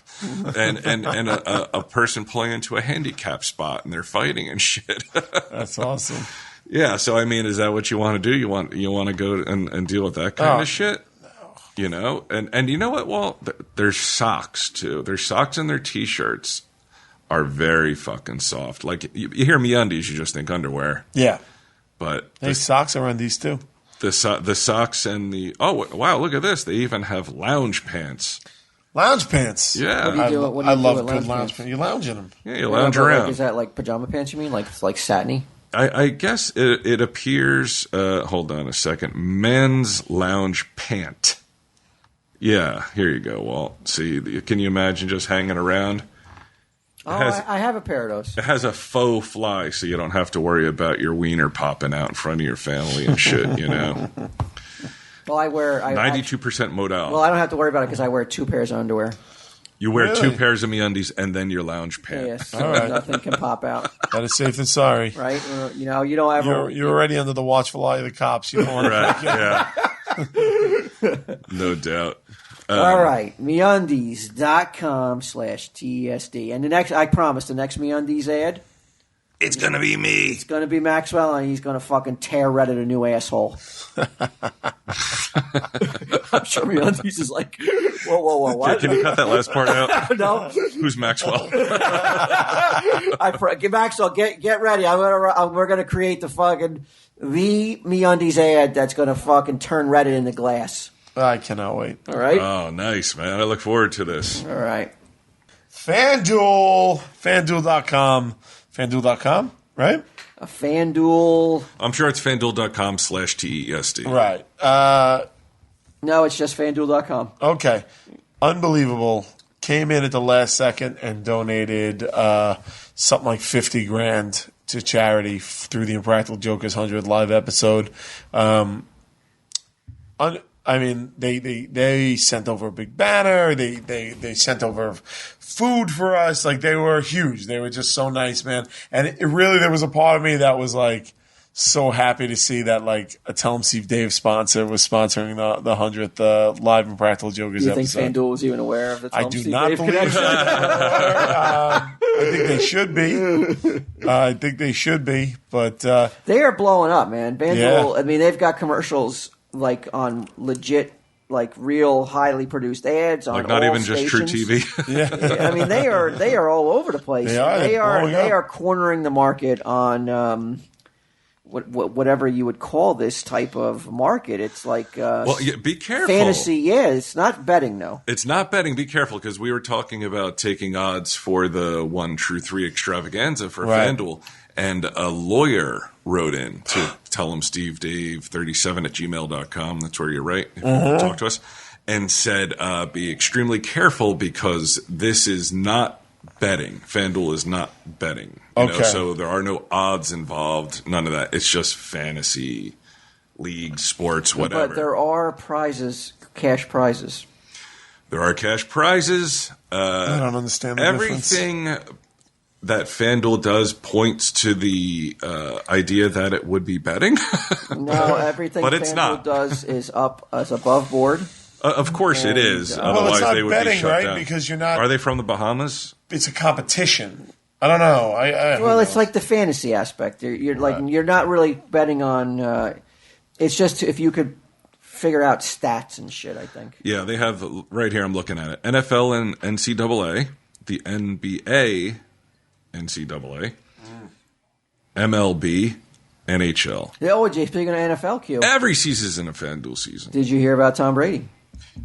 and a person pulling into a handicap spot, and they're fighting and shit. That's awesome. Yeah. So I mean, is that what you want to do? You want to go and deal with that kind of shit? You know, and you know what? Well, there's socks too. Their socks and their t-shirts are very fucking soft. Like you hear MeUndies, you just think underwear. Yeah. But socks are on these too. The socks and wow, look at this. They even have lounge pants. Lounge pants. Yeah. I love good lounge pants. You lounge in them. Yeah, you lounge around. Like, is that like pajama pants you mean? Like satiny? I guess it appears, hold on a second, men's lounge pant. Yeah, here you go, Walt. See, can you imagine just hanging around? I have a pair of those. It has a faux fly, so you don't have to worry about your wiener popping out in front of your family and shit, you know. Well, I wear 92% modal. Well, I don't have to worry about it because I wear 2 pairs of underwear. You wear 2 pairs of MeUndies and then your lounge pant. Yes, all right. Nothing can pop out. Better safe than sorry, right? You know, you don't ever. You're already under the watchful eye of the cops. You don't want to. Yeah. No doubt. All right, MeUndies.com/TSD. And I promise, the next MeUndies ad, it's going to be me. It's going to be Maxwell, and he's going to fucking tear Reddit a new asshole. I'm sure MeUndies is like, whoa, what? Can you cut that last part out? No. Who's Maxwell? Maxwell, get ready. We're going to create the MeUndies ad that's going to fucking turn Reddit into glass. I cannot wait. All right. Oh, nice, man. I look forward to this. All right. FanDuel. FanDuel.com. FanDuel.com, right? FanDuel. I'm sure it's FanDuel.com/TESD. Right. No, it's just FanDuel.com. Okay. Unbelievable. Came in at the last second and donated something like $50,000 to charity through the Impractical Jokers 100th live episode. I mean, they sent over a big banner. They sent over food for us. Like, they were huge. They were just so nice, man. And it really, there was a part of me that was like so happy to see that, like, a Tell 'em Steve Dave sponsor was sponsoring the 100th live Impractical Jokers episode. Do you think FanDuel was even aware of the Tell 'em Steve Dave connection? I think they should be. But they are blowing up, man. FanDuel. Yeah. I mean, they've got commercials like on legit like real highly produced ads on Like not all even just True stations. TV. I mean, they are all over the place. They are. They Blowing are up. cornering the market on whatever you would call this type of market. It's like Well, yeah, be careful. fantasy. Yeah, it's not betting though. It's not betting. Be careful because we were talking about taking odds for the 1 True 3 extravaganza for Right. FanDuel. And a lawyer wrote in to tell him Steve Dave 37 at gmail.com. That's where you write if you want to talk to us. And said, be extremely careful because this is not betting. FanDuel is not betting. You know, so there are no odds involved. None of that. It's just fantasy, league, sports, whatever. But there are prizes, cash prizes. There are cash prizes. I don't understand the difference. Everything that FanDuel does points to the idea that it would be betting. No, everything But it's FanDuel not. does is above board. Of course it is. Well, Otherwise it's not they would betting, be shut right? down. Because you're not. Are they from the Bahamas? It's a competition. I don't know. Well, it's like the fantasy aspect. You're not really betting on. It's just if you could figure out stats and shit. I think. Yeah, they have right here. I'm looking at it. NFL and NCAA, the NBA, NCAA, MLB, NHL. Oh, Jay, speaking of NFL, Q, Every season's in a FanDuel season. did you hear about Tom Brady?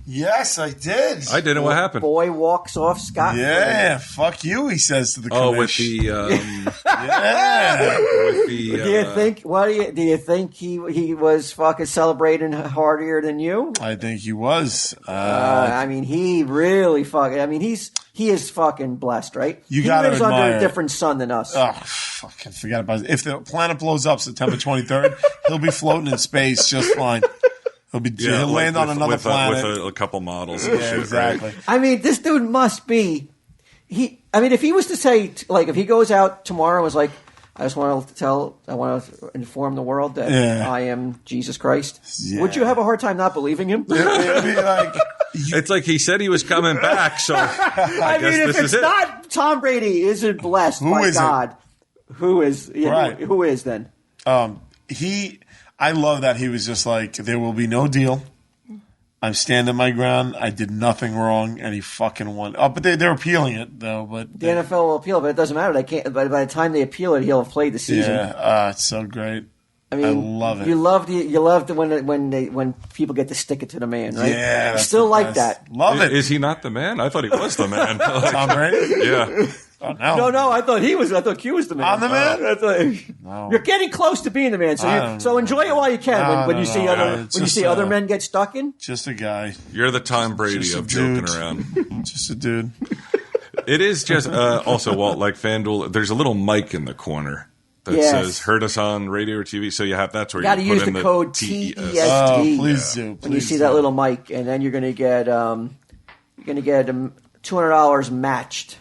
Yes, I did. I didn't. What happened? Boy walks off scot. Yeah, fuck you, he says to the Oh, with commish. the Yeah. with the. Do you think? Do you think he was fucking celebrating harder than you? I think he was. I mean, he really fucking. I mean, he is fucking blessed, right? You he gotta lives under admire a it. different sun than us. Oh, fucking forget about it. If the planet blows up September 23rd, he'll be floating in space just fine. He'll land on another planet. with a couple models. And Yeah, shit, exactly. Right? I mean, this dude must be. If he was to say, like, if he goes out tomorrow and was like, I want to inform the world that I am Jesus Christ. Yeah. Would you have a hard time not believing him? It'd be like, It's like he said he was coming back, so I guess if this it's is it. not Tom Brady isn't blessed Who by is it? God, who is? Yeah, Right. who is then? I love that he was just like, there will be no deal. I'm standing my ground. I did nothing wrong, and he fucking won. Oh, but they're appealing it though. But The NFL will appeal, but it doesn't matter. They can't. By the time they appeal it, he'll have played the season. yeah, it's so great. I mean, I love it. You loved when people get to stick it to the man, right? Yeah, that's Still the like best. that. Love it. Is he not the man? I thought he was the man. Tom Brady? Yeah. Oh, no. No, I thought he was. I thought Q was the man. I'm the man? I thought- You're getting close to being the man, so enjoy it while you can. No, when you no, see no. other It's when you just, see other men get stuck in. Just a guy. You're the Tom Brady Just a of joking dude. around. Just a dude. It is just also, Walt, like FanDuel, there's a little mic in the corner that Yes. says "Heard us on radio or TV." So that's where Got to you use put in the code TES. TESD. Oh, please do. When you please see do. that little mic, and then you're going to get $200 matched,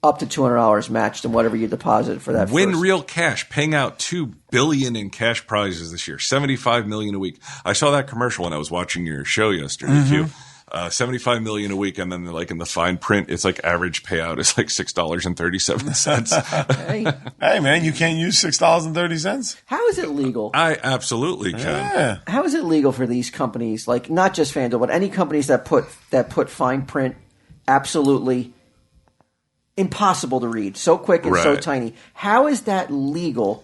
up to $200 matched in whatever you deposit for that. Win first. real cash, paying out $2 billion in cash prizes this year, $75 million a week. I saw that commercial when I was watching your show yesterday. Q. $75 million a week, and then like in the fine print, it's like average payout is like $6.37. Hey, man, you can't use $6.30? How is it legal? I absolutely can. Yeah. How is it legal for these companies, like not just FanDuel, but any companies that put fine print absolutely impossible to read, so quick and so Right. tiny? How is that legal?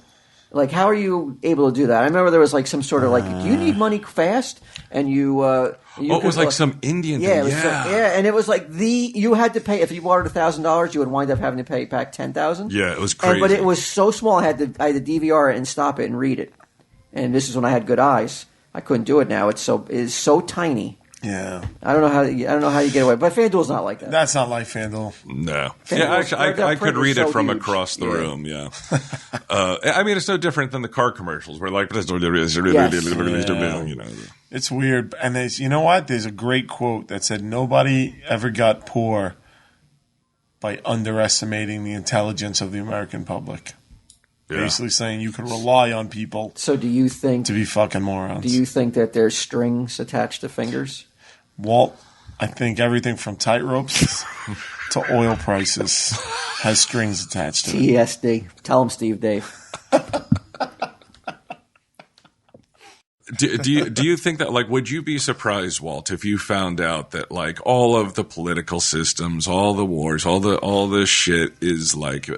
Like, how are you able to do that? I remember there was like some sort of like, do you need money fast? And you It was like some Indian yeah, thing. it was Yeah. and it was like you had to pay if you borrowed $1,000, you would wind up having to pay back $10,000. Yeah, it was crazy. But it was so small, I had to DVR it and stop it and read it. And this is when I had good eyes. I couldn't do it now. It is so tiny. Yeah. I don't know how you get away. But FanDuel's not like that. That's not like FanDuel. No. FanDuel's- Yeah, actually, that I print could is read it so from huge. across the Yeah. room, yeah. I mean, it's no different than the car commercials where like, Yes. you know. It's weird. And you know what? There's a great quote that said, nobody ever got poor by underestimating the intelligence of the American public. Yeah. Basically saying you can rely on people So do you think to be fucking morons. that there's strings attached to fingers? Walt, I think everything from tight ropes to oil prices has strings attached to it. TSD. Tell him, Steve Dave. Do you think that, like, would you be surprised, Walt, if you found out that, like, all of the political systems, all the wars, all the shit is like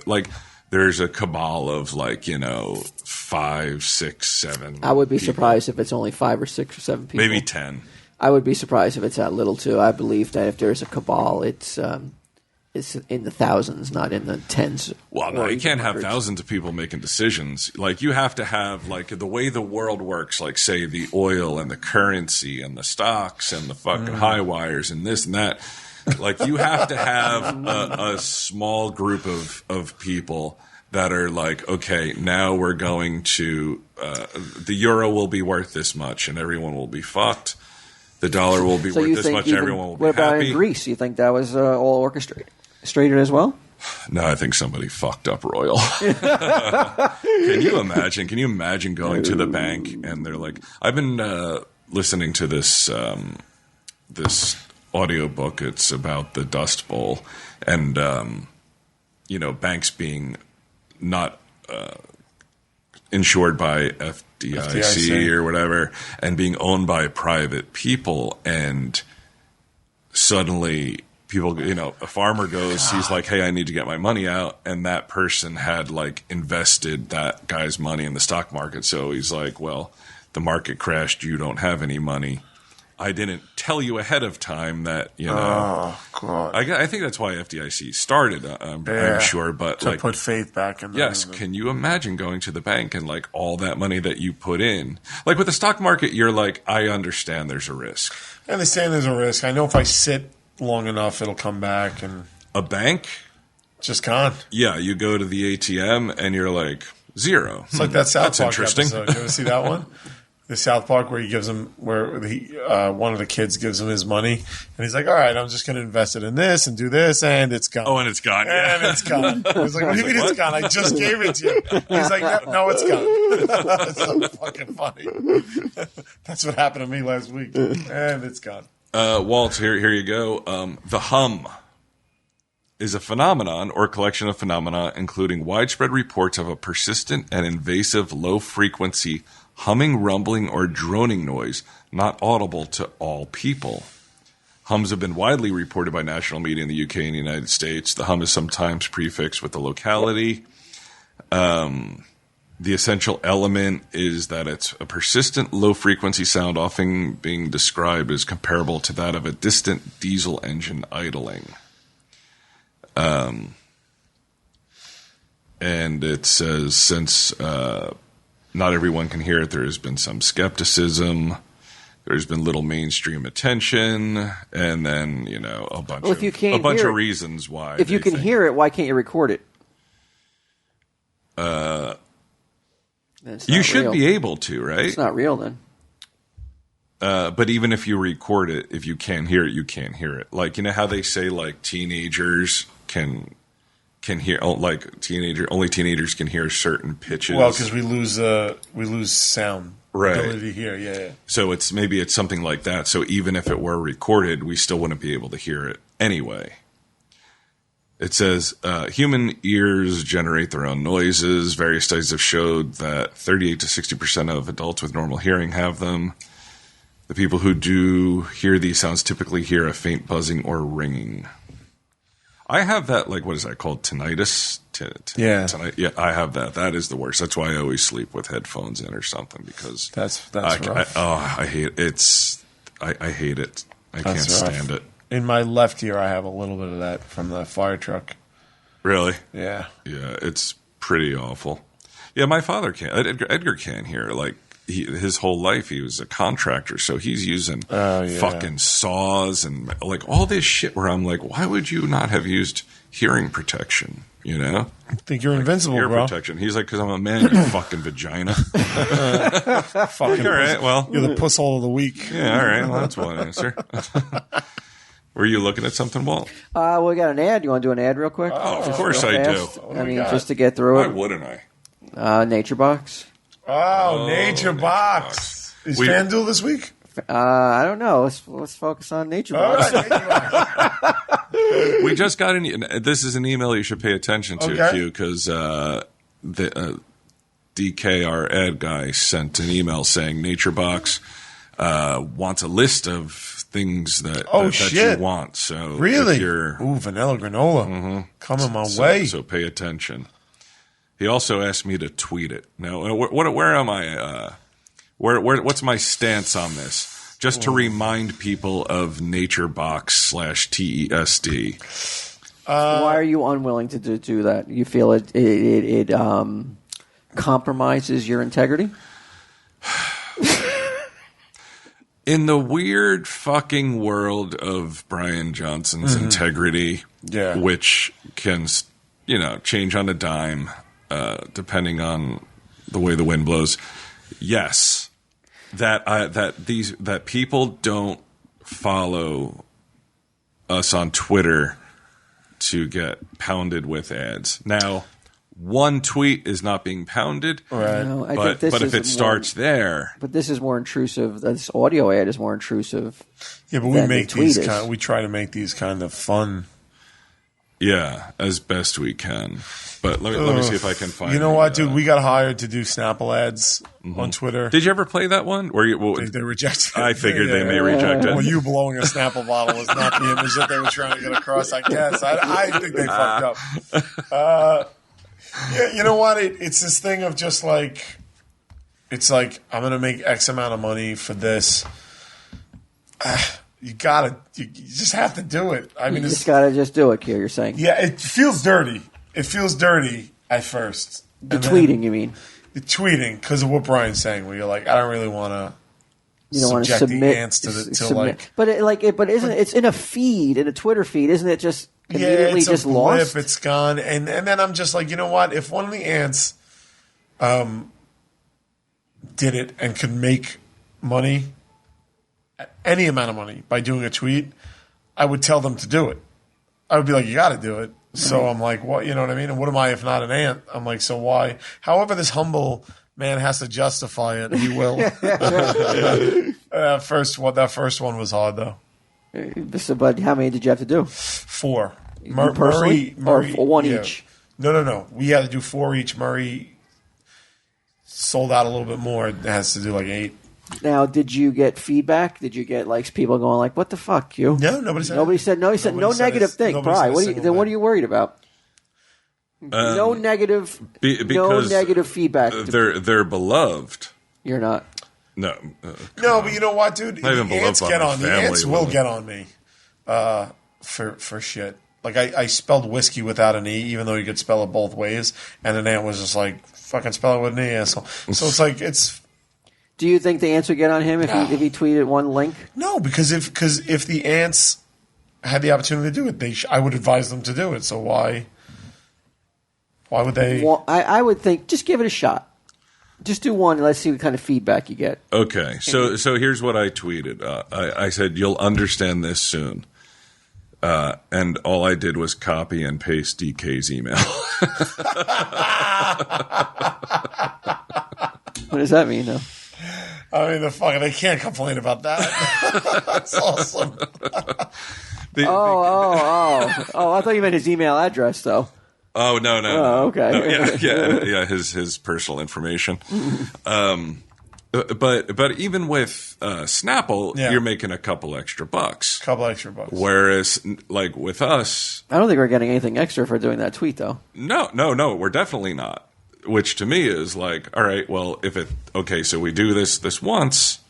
there's a cabal of, like, 5, 6, 7. I would be people. surprised if it's only 5 or 6 or 7 people. Maybe 10. I would be surprised if it's that little too. I believe that if there's a cabal, it's in the thousands, not in the tens. Well, no, you can't have thousands of people making decisions. Like, you have to have, like, the way the world works, like, say, the oil and the currency and the stocks and the fucking high wires and this and that. Like, you have to have a small group of people that are like, okay, now we're going to the euro will be worth this much and everyone will be fucked. The dollar will be worth this much and everyone will be happy. What about in Greece? You think that was all orchestrated as well? No, I think somebody fucked up royal. Can you imagine going to the bank and they're like, I've been listening to this this audiobook. It's about the Dust Bowl and banks being not insured by FDIC or whatever and being owned by private people, and suddenly people, a farmer goes, he's like, hey, I need to get my money out, and that person had, like, invested that guy's money in the stock market, so he's like, well, the market crashed, you don't have any money. I didn't tell you ahead of time that, Oh, God. I think that's why FDIC started, I'm sure. But to put faith back in them. Yes, can you imagine going to the bank and, like, all that money that you put in? Like, with the stock market, you're like, I understand there's a risk. I understand there's a risk. I know if I sit long enough, it'll come back. And a bank? Just gone. Yeah, you go to the ATM and you're like, zero. It's like that South Park interesting. episode. You ever see that one? The South Park where he gives him, one of the kids gives him his money, and he's like, "All right, I'm just going to invest it in this and do this, and it's gone." Oh, and it's gone. And it's gone. He's like, "What do you mean it's gone? I just gave it to you." He's like, "No, it's gone." It's so fucking funny. That's what happened to me last week, and it's gone. Walt, here you go. The hum is a phenomenon or collection of phenomena, including widespread reports of a persistent and invasive low-frequency humming, rumbling, or droning noise not audible to all people. Hums have been widely reported by national media in the UK and the United States. The hum is sometimes prefixed with the locality. The essential element is that it's a persistent low-frequency sound, often being described as comparable to that of a distant diesel engine idling. And it says, since not everyone can hear it, there has been some skepticism. There's been little mainstream attention, and then a bunch of reasons why. If you can hear it, why can't you record it? You should be able to, right? It's not real then. But even if you record it, if you can't hear it, you can't hear it. Like, how they say, like, teenagers can hear, like, only teenagers can hear certain pitches. Well, because we lose sound. Right. Ability to hear, yeah. So it's something like that. So even if it were recorded, we still wouldn't be able to hear it anyway. It says, human ears generate their own noises. Various studies have showed that 38 to 60% of adults with normal hearing have them. The people who do hear these sounds typically hear a faint buzzing or ringing. I have that, like, what is that called? Tinnitus? Yeah. Yeah, I have that. That is the worst. That's why I always sleep with headphones in or something, because that's rough. I hate it. I hate it. I can't stand it. In my left ear, I have a little bit of that from the fire truck. Really? Yeah. Yeah, it's pretty awful. Yeah, my father can't. Edgar can't hear. Like, his whole life, he was a contractor, so he's using fucking saws and, like, all this shit where I'm like, why would you not have used hearing protection? I think you're invincible, ear bro. Protection. He's like, because I'm a man, you fucking vagina. Fucking all right, well. You're the pusshole of the week. Yeah, all right. Well, that's one answer. Were you looking at something, Walt? We got an ad. You want to do an ad real quick? Oh, of course I do. Just to get through it. Why wouldn't I? Nature Box. Oh, Nature Box. Is FanDuel this week? I don't know. Let's focus on Nature Box. All right, we just got this is an email you should pay attention to, Q, because DK, our ad guy, sent an email saying NatureBox wants a list of things that you want. So really, if vanilla granola coming my way. So pay attention. He also asked me to tweet it. Now, where am I? What's my stance on this? Just to remind people of NatureBox/TESD. Why are you unwilling to do that? You feel it compromises your integrity? In the weird fucking world of Brian Johnson's integrity, which can, change on a dime, depending on the way the wind blows. Yes, that people don't follow us on Twitter to get pounded with ads. Now, one tweet is not being pounded, right? No, but if it starts there, but this is more intrusive. This audio ad is more intrusive. Yeah, but we make these we try to make these kind of fun. Yeah, as best we can. But let me see if I can find. You know what, dude? We got hired to do Snapple ads on Twitter. Did you ever play that one? They rejected it. I figured they may reject it. Well, you blowing a Snapple bottle was not the image that they were trying to get across. I guess I think they fucked up. Yeah, you know what? It's this thing of just like, it's like, I'm going to make X amount of money for this. You just have to do it. I mean, you just got to just do it, Keir, you're saying. Yeah, it feels dirty. It feels dirty at first. The tweeting, you mean? The tweeting, because of what Brian's saying, where you're like, I don't really want to. You don't want to submit but isn't it's in a feed, in a Twitter feed, isn't it just immediately it's just a blip, lost? It's gone, and then I'm just like, you know what? If one of the ants did it and could make money, any amount of money, by doing a tweet, I would tell them to do it. I would be like, you got to do it. So I'm like, what? You know what I mean? And what am I if not an ant? I'm like, so why? However, this humble man has to justify it. He will. That first one was hard, though. But how many did you have to do? 4. Murray, or one each? No. We had to do 4 each. Murray sold out a little bit more. It has to do like 8. Now, did you get feedback? Did you get people going like, "What the fuck, you?" No, nobody said. Nobody said no. He said no negative thing. Brian, what are you worried about? No negative. No negative feedback. They're beloved. You're not. No, but you know what, dude? The ants get on me. The ants will get on me for shit. Like I spelled whiskey without an E, even though you could spell it both ways, and an ant was just like, "Fucking spell it with an E, asshole." So it's like it's. Do you think the ants would get on him if he tweeted one link? No, because if the ants had the opportunity to do it, I would advise them to do it. So why would they? Well, I would think just give it a shot. Just do one and let's see what kind of feedback you get. Okay, so here's what I tweeted. I said, you'll understand this soon. And all I did was copy and paste DK's email. What does that mean, though? I mean, they can't complain about that. That's awesome. I thought you meant his email address, though. Oh, no. Oh, okay. No, yeah, his personal information. But even with Snapple, you're making a couple extra bucks. Whereas, like with us, I don't think we're getting anything extra for doing that tweet, though. No, we're definitely not. Which to me is like, all right, well, so we do this once.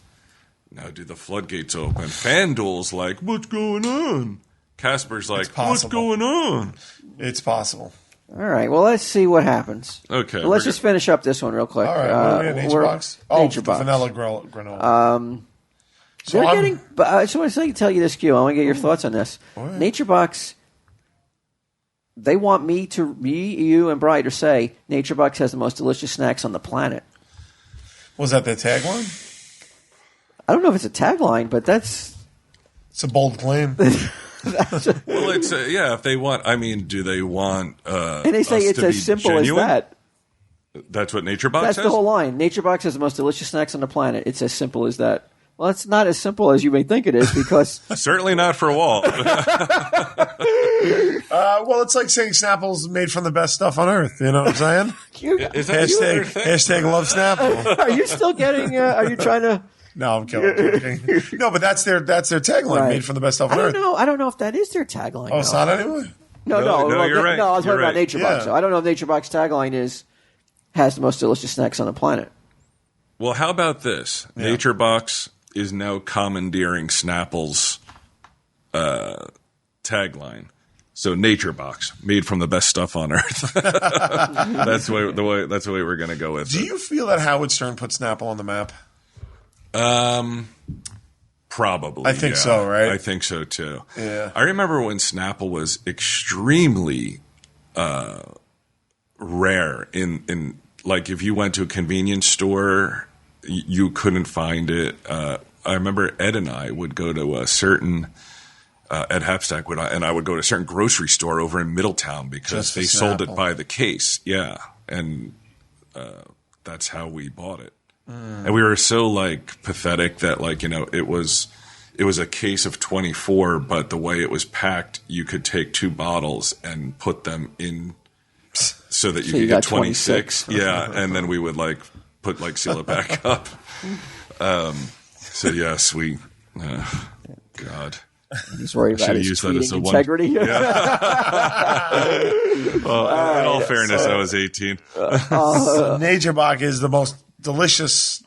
Now do the floodgates open? FanDuel's like, what's going on? Casper's like, what's going on? It's possible. All right, well, let's see what happens. Okay. So let's just finish up this one real quick. All right, what are we at, NatureBox? NatureBox. Vanilla granola. I just want to tell you this, Q. I want to get your thoughts on this. Right. NatureBox, they want me, you, and Brian to say NatureBox has the most delicious snacks on the planet. Was that their tagline? I don't know if it's a tagline, but it's a bold claim. Well, it's if they want. I mean, do they want? And they say it's as simple genuine? as that. That's what NatureBox That's says? the whole line. NatureBox has the most delicious snacks on the planet. It's as simple as that. Well, it's not as simple as you may think it is because certainly not for Walt. Well, it's like saying Snapple's made from the best stuff on earth. You know what I'm saying? Hashtag love Snapple. Are you still getting? Are you trying to? No, I'm kidding. No, but that's their tagline, Right. made from the best stuff on earth. I don't know if that is their tagline. Oh, it's not anyway? No, you're right. No, I was talking about right. NatureBox. Yeah. So I don't know if NatureBox tagline has the most delicious snacks on the planet. Well, how about this? Yeah. NatureBox is now commandeering Snapple's tagline. So NatureBox, made from the best stuff on earth. That's the way we're going to go with it. Do you feel that Howard Stern put Snapple on the map? Probably. I think so, right? I think so too. Yeah. I remember when Snapple was extremely rare in like if you went to a convenience store, you couldn't find it. I remember Ed and I would go to a certain Ed Hapstack and I would go to a certain grocery store over in Middletown because they sold it by the case. Yeah, and that's how we bought it. And we were so like pathetic that like it was a case of 24, but the way it was packed, you could take 2 bottles and put them in so that you could get 26. Yeah, and then we would like seal it back up. So yes, we God. I'm just worried about his tweeting integrity. In all fairness, I was 18. NatureBox is the most delicious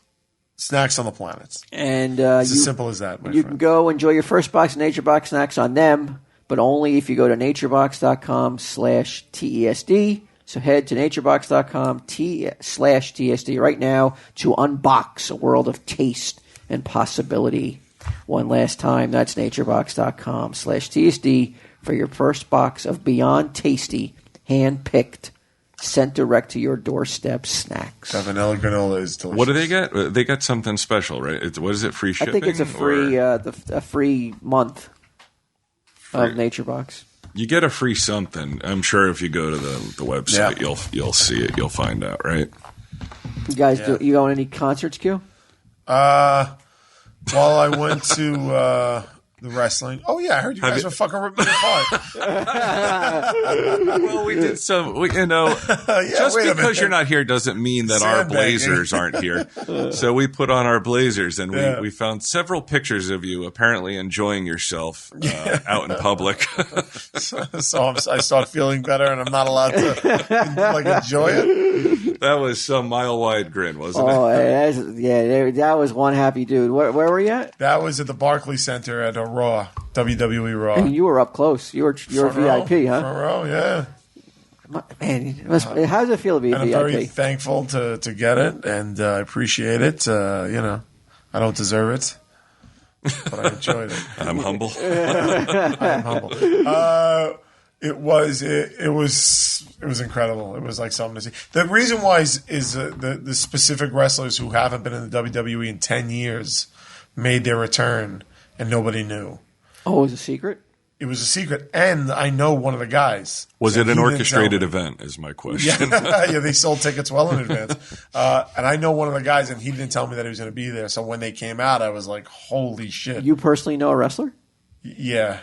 snacks on the planet. And it's as simple as that, you can go enjoy your first box of NatureBox snacks on them, but only if you go to naturebox.com/TESD. So head to naturebox.com/TSD right now to unbox a world of taste and possibility. One last time, that's naturebox.com/TSD for your first box of Beyond Tasty, hand-picked, sent direct to your doorstep snacks. The vanilla granola is delicious. What do they get? They got something special, right? What is it? Free shipping? I think it's a free month of NatureBox. You get a free something. I'm sure if you go to the website, you'll see it. You'll find out, right? You guys, you go on any concerts, Q? Well, I went to the wrestling. Oh yeah, I heard you guys were fucking ripping me apart. Well, we did some. Just because you're not here doesn't mean that our Blazers aren't here. So we put on our Blazers, and we found several pictures of you apparently enjoying yourself out in public. So I start feeling better, and I'm not allowed to enjoy it. That was some mile-wide grin, wasn't it? Oh, that was one happy dude. Where were you at? That was at the Barclays Center at a Raw, WWE Raw. And you were up close. You were VIP, huh? Front row, yeah. Man, how does it feel to be a and VIP? I'm very thankful to get it, and I appreciate it. I don't deserve it, but I enjoyed it. I'm humble. I'm humble. It was incredible. It was like something to see. The reason why is the specific wrestlers who haven't been in the WWE in 10 years made their return, and nobody knew. Oh, it was a secret? It was a secret, and I know one of the guys. Was it an orchestrated event, is my question. Yeah, they sold tickets well in advance. And I know one of the guys, and he didn't tell me that he was going to be there. So when they came out, I was like, holy shit. You personally know a wrestler? Yeah.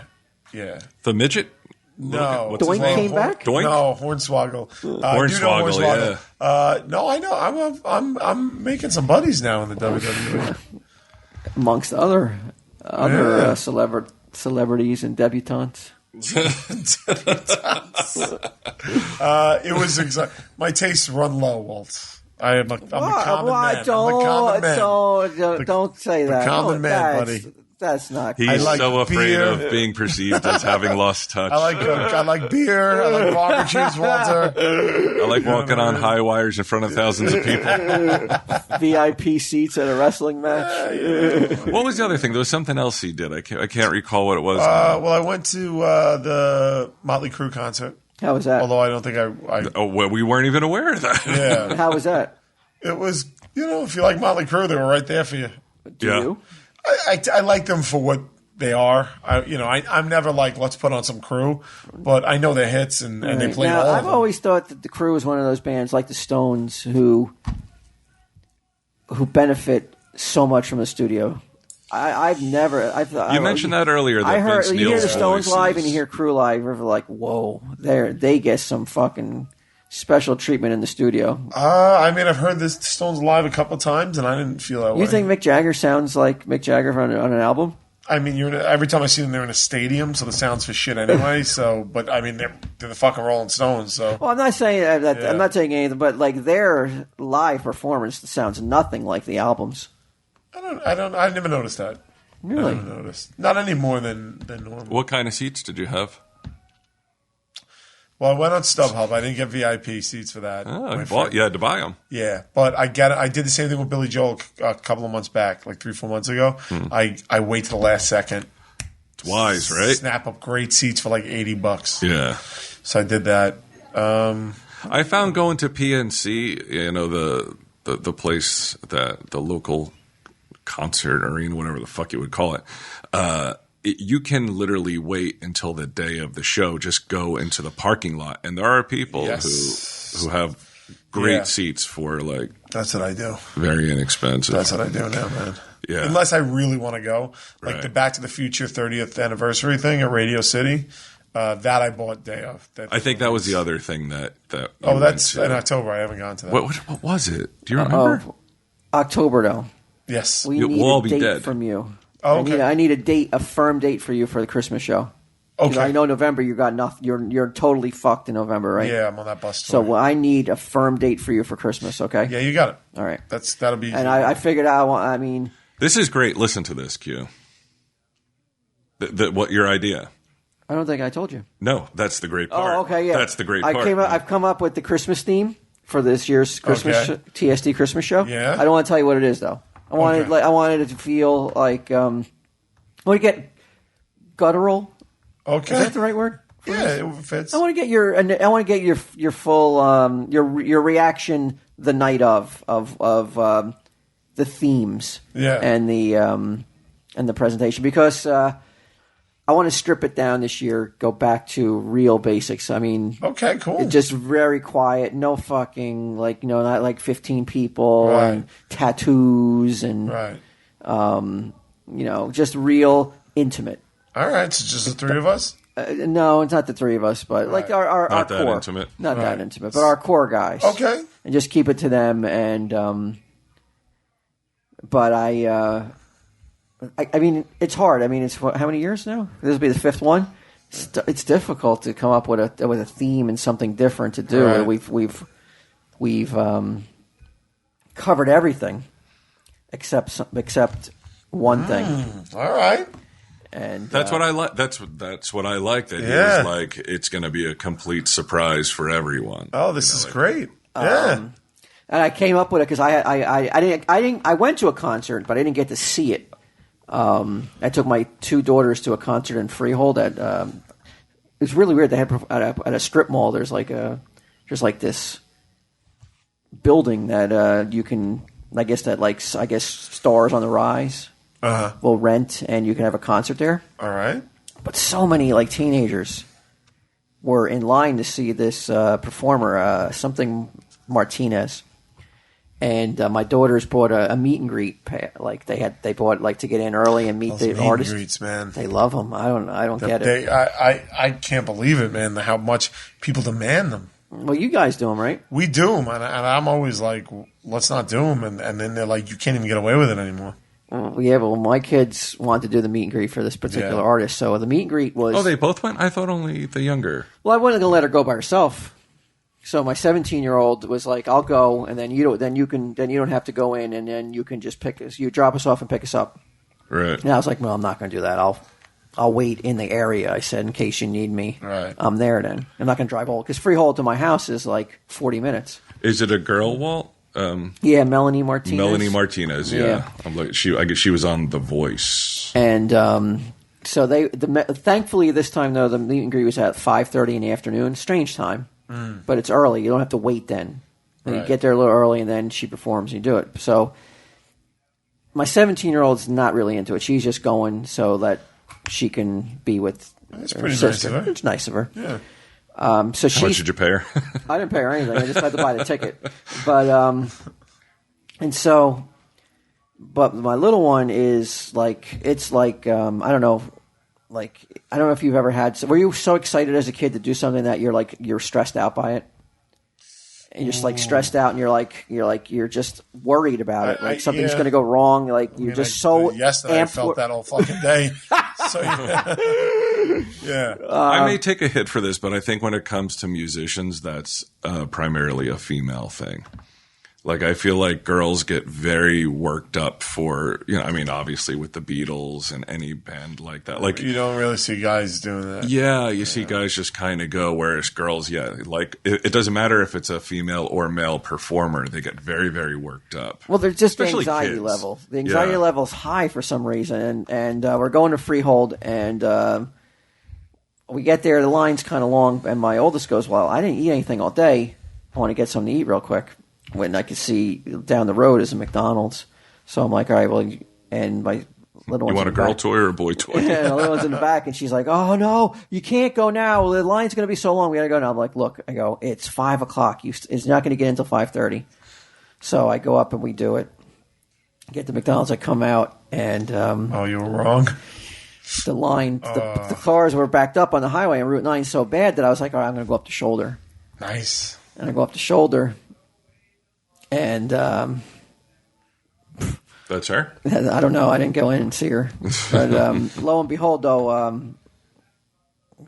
The midget? No. What's his Doink name? came back? Doink? No, Hornswoggle. Hornswoggle, yeah. No, I know. I'm making some buddies now in the WWE. Amongst other celebrities and debutantes. It was my tastes run low, Walt. I'm a common man. Don't say that. Common man, buddy. That's not. He's like so afraid beer. of being perceived as having lost touch. I like beer. I like barbecues, Walter. I like walking on high wires in front of thousands of people. VIP seats at a wrestling match. What was the other thing? There was something else he did. I can't recall what it was. Well, I went to the Motley Crue concert. How was that? Although I don't think I well, we weren't even aware of that. yeah. How was that? It was, if you like Motley Crue, they were right there for you. Do you? I like them for what they are. I'm never like, let's put on some Crue, but I know their hits and they play all of them. I've always thought that the Crue is one of those bands like the Stones who benefit so much from the studio. I've never. You mentioned that earlier. That I heard Vince you hear Neil's the Stones voice live is- and you hear Crew live. You're like, whoa, they get some fucking special treatment in the studio. I mean, I've heard this Stones live a couple times, and I didn't feel that way. You think Mick Jagger sounds like Mick Jagger on an album? I mean, every time I see them, they're in a stadium, so the sound's for shit anyway. So, but I mean, they're the fucking Rolling Stones. So, Well, I'm not saying that. Yeah. I'm not taking anything, but like their live performance sounds nothing like the albums. I never noticed that. Really? I never noticed. Not any more than normal. What kind of seats did you have? Well, I went on StubHub. I didn't get VIP seats for that. Oh, My friend- you had to buy them. Yeah, but I did the same thing with Billy Joel a couple of months back, like 3-4 months ago. I wait to the last second. It's wise, right? Snap up great seats for like $80. Yeah. So I did that. I found going to PNC, the place that the local concert arena, whatever the fuck you would call it, you can literally wait until the day of the show. Just go into the parking lot, and there are people who have great seats for like That's what I do. very inexpensive. That's what I do now, man. Yeah. Unless I really want to go, like Right. the Back to the Future 30th anniversary thing at Radio City. That I bought day of. I think that was the other thing that. Oh, you that's went in to. October. I haven't gone to that. What was it? Do you remember? October though. Yes. We We'll need all a be date dead. from you. Oh, okay. I need a date, a firm date for you for the Christmas show. 'Cause Okay. I know November you got nothing. You're totally fucked in November, right? Yeah, I'm on that bus So tour. I need a firm date for you for Christmas. Okay. Yeah, you got it. All right. That'll be. And I figured out. I mean, This is great. Listen to this, Q. What your idea? I don't think I told you. No, that's the great part. Oh, okay, yeah. That's the great part. I've come up with the Christmas theme for this year's Christmas Okay. TSD Christmas show. Yeah. I don't want to tell you what it is though. I wanted it to feel like I want to get guttural. Okay. Is that the right word? Yeah, it fits. I want to get your full your reaction the night of the themes Yeah. and the presentation because I want to strip it down this year, go back to real basics. I mean, Okay, cool. just very quiet, no fucking not like 15 people Right. and tattoos and Right. just real intimate. All right, so just the three of us? No, it's not the three of us, but like our Not that core, intimate. not that Right. intimate, but our core guys. Okay. And just keep it to them. And but I mean, it's hard. I mean, it's how many years now? This will be the fifth one. It's difficult to come up with a theme and something different to do. Right. We've covered everything except one thing. All right. And That's what I like. That's what I like. That Yeah. it's like it's going to be a complete surprise for everyone. Oh, this is great. Yeah. And I came up with it because I went to a concert, but I didn't get to see it. I took my two daughters to a concert in Freehold at. It was really weird. They had at a strip mall. There's like this building that you can. I guess Stars on the Rise will rent, and you can have a concert there. All right. But so many like teenagers were in line to see this performer, something Martinez. And my daughters bought a meet and greet. They bought like to get in early and meet Those the meet artists. and greets, man. They love them. I don't get it. I can't believe it, man. How much people demand them. Well, you guys do them, right? We do them, and I'm always like, let's not do them, and then they're like, you can't even get away with it anymore. Yeah, but my kids wanted to do the meet and greet for this particular artist, so the meet and greet was. Oh, they both went. I thought only the younger. Well, I wasn't going to let her go by herself. So my 17-year-old was like, "I'll go, and then you don't have to go in, and then you can just pick us. You drop us off and pick us up." Right. And I was like, "Well, I'm not going to do that. I'll wait in the area." I said, "In case you need me, Right. I'm there. Then I'm not going to drive all because Freehold to my house is like 40 minutes." Is it a girl, Walt? Yeah, Melanie Martinez. Melanie Martinez. Yeah. Yeah. I'm like I guess she was on The Voice. And so thankfully this time though the meet and greet was at 5:30 in the afternoon. Strange time, but it's early. You don't have to wait then. You Right. get there a little early, and then she performs. And you do it. So my 17-year-old's not really into it. She's just going so that she can be with That's her pretty nice sister. of her. It's nice of her. Yeah. So How much she's did you pay her? I didn't pay her anything. I just had to buy the ticket. But and so but my little one is like, it's like, I don't know. Like, I don't know if you've ever had, were you so excited as a kid to do something that you're stressed out by it? And you're just like stressed out and you're just worried about it. Like something's going to go wrong. Like you're just so yesterday I felt that all fucking day. So yeah. I may take a hit for this, but I think when it comes to musicians, that's primarily a female thing. Like, I feel like girls get very worked up for, I mean, obviously with the Beatles and any band like that. Like, you don't really see guys doing that. Yeah, you see guys just kind of go, whereas girls, like, it doesn't matter if it's a female or male performer. They get very, very worked up. Well, they're just the Especially anxiety kids. level. The anxiety level is high for some reason. And we're going to Freehold, and we get there. The line's kind of long, and my oldest goes, well, I didn't eat anything all day. I want to get something to eat real quick. When I could see down the road is a McDonald's. So I'm like, all right, well, and my little one's You want a girl toy or a boy toy? Yeah, the little one's in the back, and she's like, oh, no, you can't go now. The line's going to be so long. We got to go now. I'm like, look, it's 5 o'clock. It's not going to get until 5:30. So I go up and we do it. Get the McDonald's. I come out, and you were wrong. The line, the cars were backed up on the highway on Route 9 so bad that I was like, all right, I'm going to go up the shoulder. Nice. And I go up the shoulder. And That's her? I don't know. I didn't go in and see her. But lo and behold, though,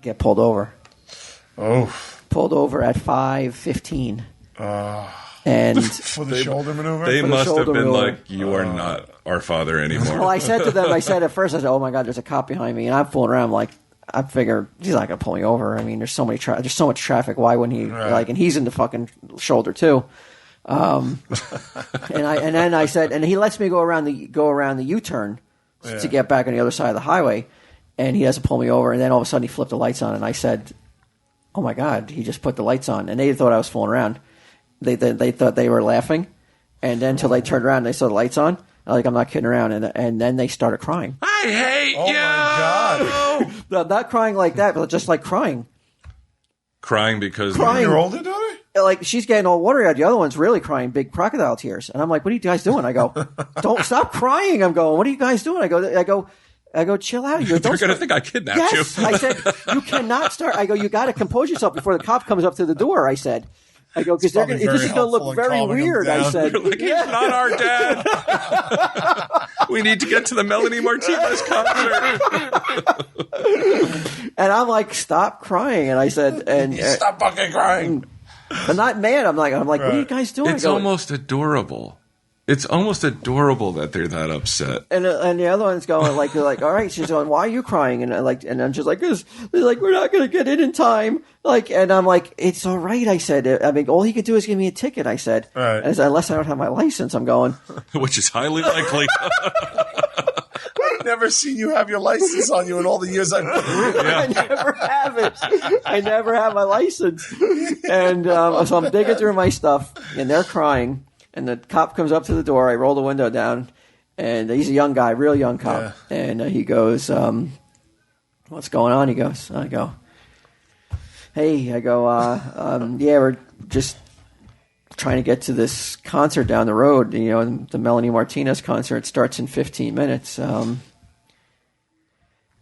get pulled over. Oh. Pulled over at 5:15. And for the shoulder maneuver? They must have been maneuver. like, you are not our father anymore. Well, I said to them, at first, I said, oh, my God, there's a cop behind me. And I'm fooling around. Like, I figure he's not going to pull me over. I mean, there's so much traffic. Why wouldn't he? Right. Like, and he's in the fucking shoulder, too. And then I said, and he lets me go around the U-turn to get back on the other side of the highway, and he doesn't pull me over. And then all of a sudden he flipped the lights on, and I said, "Oh my God, he just put the lights on." And they thought I was fooling around. They thought they were laughing, and then until they turned around, and they saw the lights on. I'm not kidding around, and then they started crying. I hate you. Oh my God. Not crying like that, but just like crying. Crying because Your older daughter? Like, she's getting all watery-eyed. The other one's really crying big crocodile tears. And I'm like, what are you guys doing? I go, don't stop crying. I'm going, what are you guys doing? I go, chill out. they're going to think I kidnapped yes. you. I said, you cannot start. I go, you got to compose yourself before the cop comes up to the door. I said, I go, because it's just going to look very weird. I said, like, he's not our dad. We need to get to the Melanie Martinez concert. And I'm like, stop crying. And I said, and Stop fucking crying. I'm not mad. I'm like, what are you guys doing? It's almost adorable. It's almost adorable that they're that upset. And the other one's going like, all right. She's going, why are you crying? And I'm just like, this. Like, we're not going to get in time. Like, and I'm like, it's all right. I said, I mean, all he could do is give me a ticket. I said, right. And I said, unless I don't have my license, I'm going. Which is highly likely. I've never seen you have your license on you in all the years I've been here. I never have it. I never have my license. And so I'm digging through my stuff, and they're crying. And the cop comes up to the door. I roll the window down, and he's a young guy, real young cop. Yeah. And he goes, what's going on? He goes, I go, hey, yeah, we're just trying to get to this concert down the road. You know, the Melanie Martinez concert starts in 15 minutes. And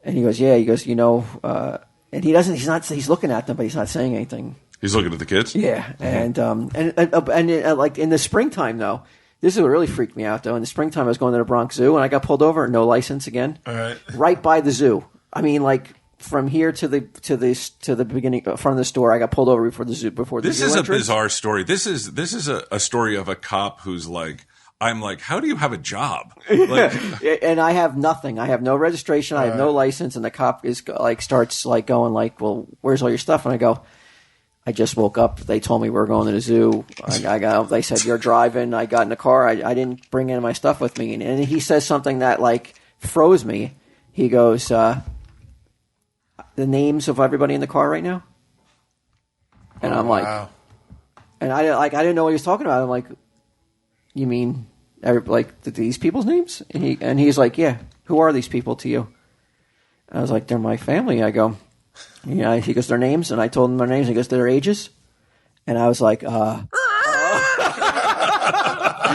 he goes, yeah. He goes, and he's looking at them, but he's not saying anything. He's looking at the kids? Yeah. And like in the springtime, though, this is what really freaked me out, though. In the springtime, I was going to the Bronx Zoo, and I got pulled over, no license again. All right. Right by the zoo. I mean, like, from here to the beginning, front of the store, I got pulled over before the zoo. This is a bizarre story. This is a story of a cop who's like, I'm like, how do you have a job? Like, and I have nothing. I have no registration. I have no license. And the cop starts going like, well, where's all your stuff? And I go, I just woke up. They told me we were going to the zoo. They said, you're driving. I got in the car. I didn't bring any of my stuff with me. And he says something that like froze me. He goes, the names of everybody in the car right now? And I'm like, wow. And I didn't know what he was talking about. I'm like, you mean these people's names? And he's like, yeah. Who are these people to you? I was like, they're my family. I go, yeah. He goes, their names, and I told him their names. He goes, their ages, and I was like,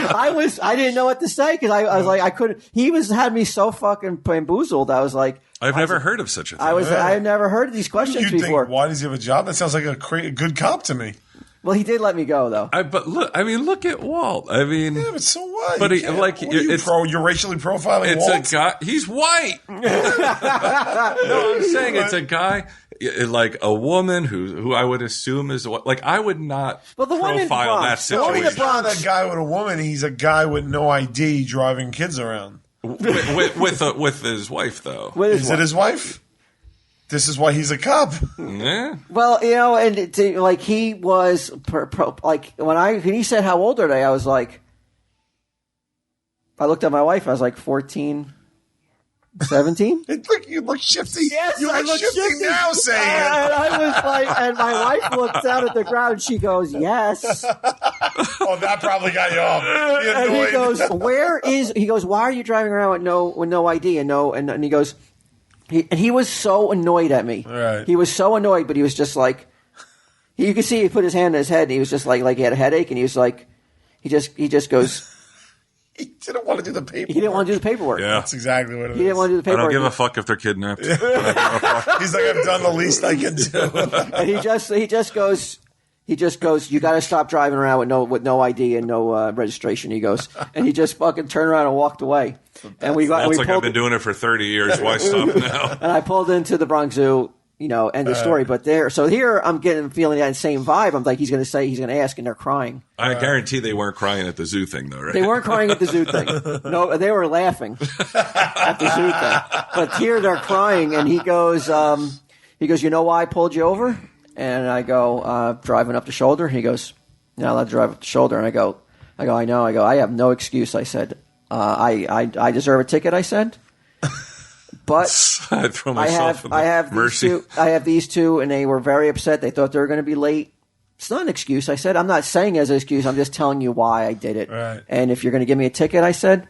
I didn't know what to say because I was like, I couldn't. He had me so fucking bamboozled. I was like, I've never heard of such a thing. I had never heard of these questions before. Why does he have a job? That sounds like a good cop to me. Well, he did let me go though. But look at Walt. I mean, yeah, but so what? But you're racially profiling. It's Walt? a guy. He's white. No, I'm saying it's a guy. Like a woman who I would assume is like I would not profile that situation. He's not a guy with a woman. He's a guy with no ID driving kids around with his wife though. Is it his wife? This is why he's a cop. Yeah. Well, and like he was like when he said how old are they, I was like, I looked at my wife. I was like 14. 17? You look shifty. Yes, you look shifty now saying it. And I was like, and my wife looks out at the ground and she goes, yes. Oh, that probably got you off. And he goes, why are you driving around with no ID and he goes, he was so annoyed at me. Right. He was so annoyed, but he was just like, you could see he put his hand in his head and he was just like he had a headache and he was like, he just goes, he didn't want to do the paperwork. He didn't want to do the paperwork. Yeah. That's exactly what it is. He didn't want to do the paperwork. I don't give a fuck if they're kidnapped. He's like, I've done the least I can do. And he just goes, you got to stop driving around with no ID and no registration. He goes, and he just fucking turned around and walked away. And I've been doing it for 30 years. Why stop now? And I pulled into the Bronx Zoo. End of story. But here I'm feeling that same vibe. I'm like, he's going to ask, and they're crying. I guarantee they weren't crying at the zoo thing, though, right? They weren't crying at the zoo thing. No, they were laughing at the zoo thing. But here they're crying, and he goes, you know why I pulled you over? And I go, driving up the shoulder. He goes, you're not allowed to drive up the shoulder. And I go, I know. I go, I have no excuse. I said, I deserve a ticket. I said. But I throw myself I have these two, and they were very upset. They thought they were going to be late. It's not an excuse. I said, I'm not saying it as an excuse. I'm just telling you why I did it. Right. And if you're going to give me a ticket, I said,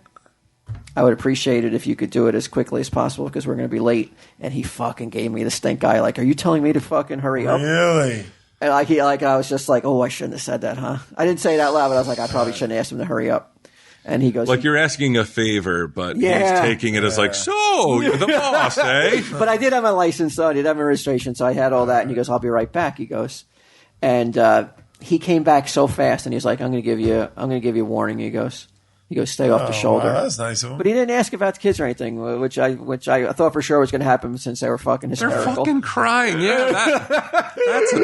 I would appreciate it if you could do it as quickly as possible because we're going to be late. And he fucking gave me the stink eye. Like, are you telling me to fucking hurry up? Really? And I was just like, oh, I shouldn't have said that, huh? I didn't say it out loud, but I was like, I probably shouldn't have asked him to hurry up. And he goes, like you're asking a favor, but he's taking it as like, so you're the boss, eh? But I did have my license, though. I did have my registration, so I had all that. And he goes, I'll be right back. He goes, and he came back so fast, and he was like, I'm going to give you a warning. He goes, stay off the shoulder. Wow, that's nice of him. But he didn't ask about the kids or anything, which I thought for sure was going to happen since they were fucking hysterical. They're fucking crying. Yeah,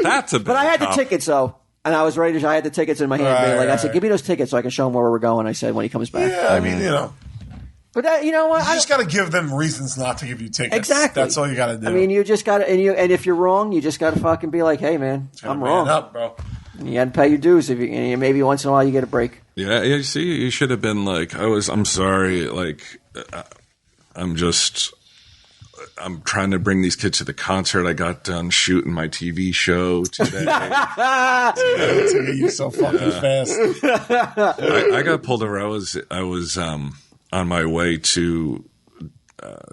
that's a. But I had the tickets though. And I was ready I had the tickets in my hand. I said, give me those tickets so I can show him where we're going. I said, when he comes back. Yeah, I mean, But you know what? You just got to give them reasons not to give you tickets. Exactly. That's all you got to do. I mean, you just got to, and if you're wrong, you just got to fucking be like, hey, man, I'm wrong. Up, bro. And you got to pay your dues. And maybe once in a while you get a break. Yeah, you see, you should have been like, I'm sorry, like, I'm trying to bring these kids to the concert. I got done shooting my TV show today. You're so fucking fast. I got pulled over. I was on my way to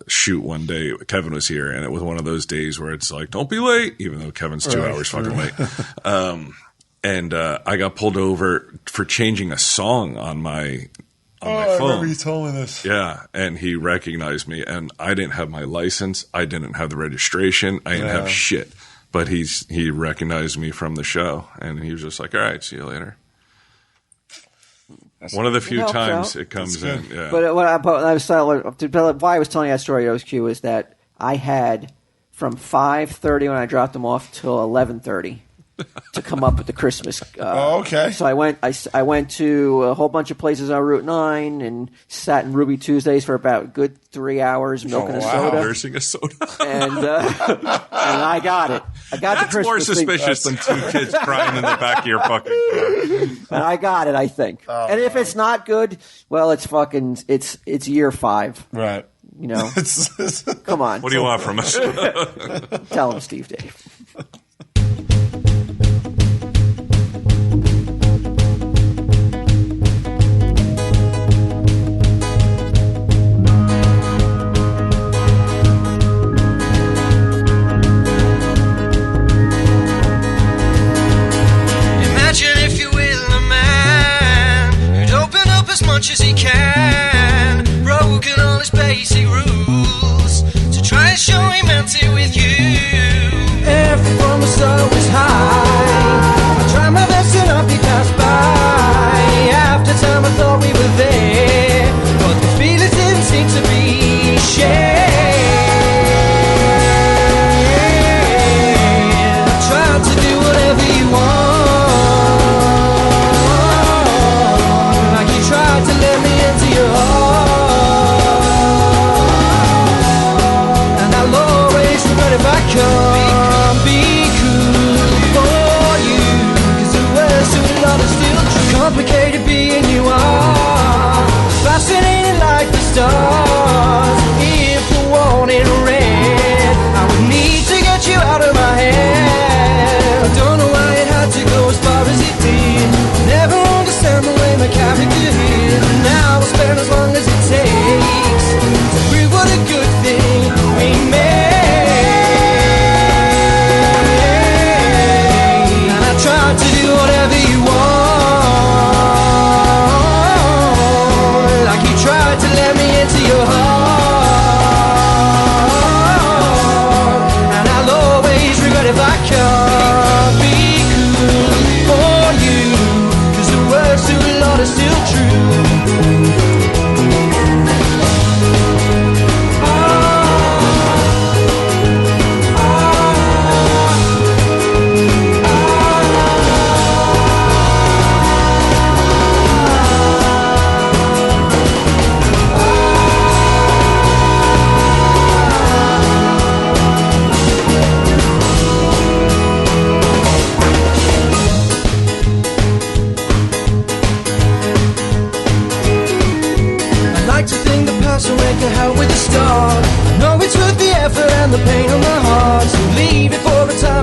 shoot one day. Kevin was here, and it was one of those days where it's like, don't be late, even though Kevin's 2 hours fucking late. And I got pulled over for changing a song on my phone. I remember you told me this. Yeah, and he recognized me, and I didn't have my license. I didn't have the registration. I didn't have shit. But he recognized me from the show, and he was just like, all right, see you later. That's one of the few times it comes in. Yeah. But why I was telling you that story, OSQ, is that I had from 5:30 when I dropped them off till 11:30. To come up with the Christmas. Okay. So I went to a whole bunch of places on Route 9 and sat in Ruby Tuesdays for about a good 3 hours milking a soda. Nursing a soda. And I got it. I got That's the Christmas more suspicious than two kids crying in the back of your fucking car. And I got it, I think. And if it's not good, well, it's year 5. Right. You know? Come on. What do you want from us? Tell him, Steve Dave.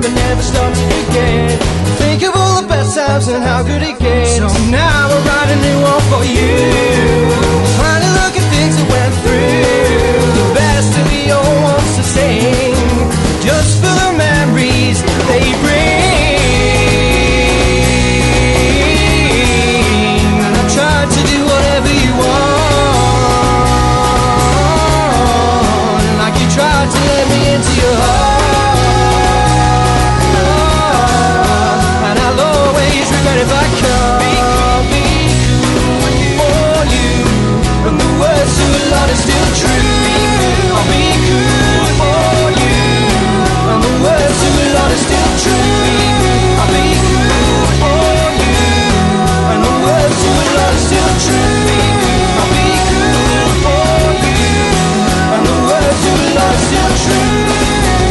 time and never stops again. Think of all the best times and how good it gets. So now I write a new one for you. Trying to look at things that went through. The best of the old ones to sing, just for the memories they bring. And I've tried to do whatever you want, like you tried to let me into your heart. And I'll always regret if I can't be cool for you. And the words to a lot is still true. I'll be cool for you. And the words to a lot is still true. I'll be cool for you. And the words to a lot is still true. I'll be cool for you. And the words to a lot is still true.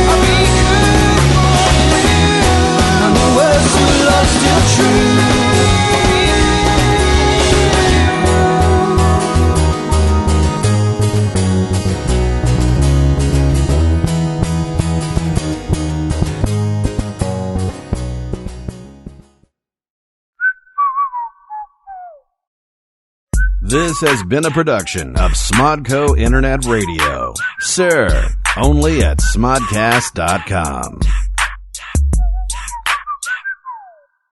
I'll be cool for you. And the words to a lot is still true. This has been a production of Smodco Internet Radio. Sir, only at smodcast.com.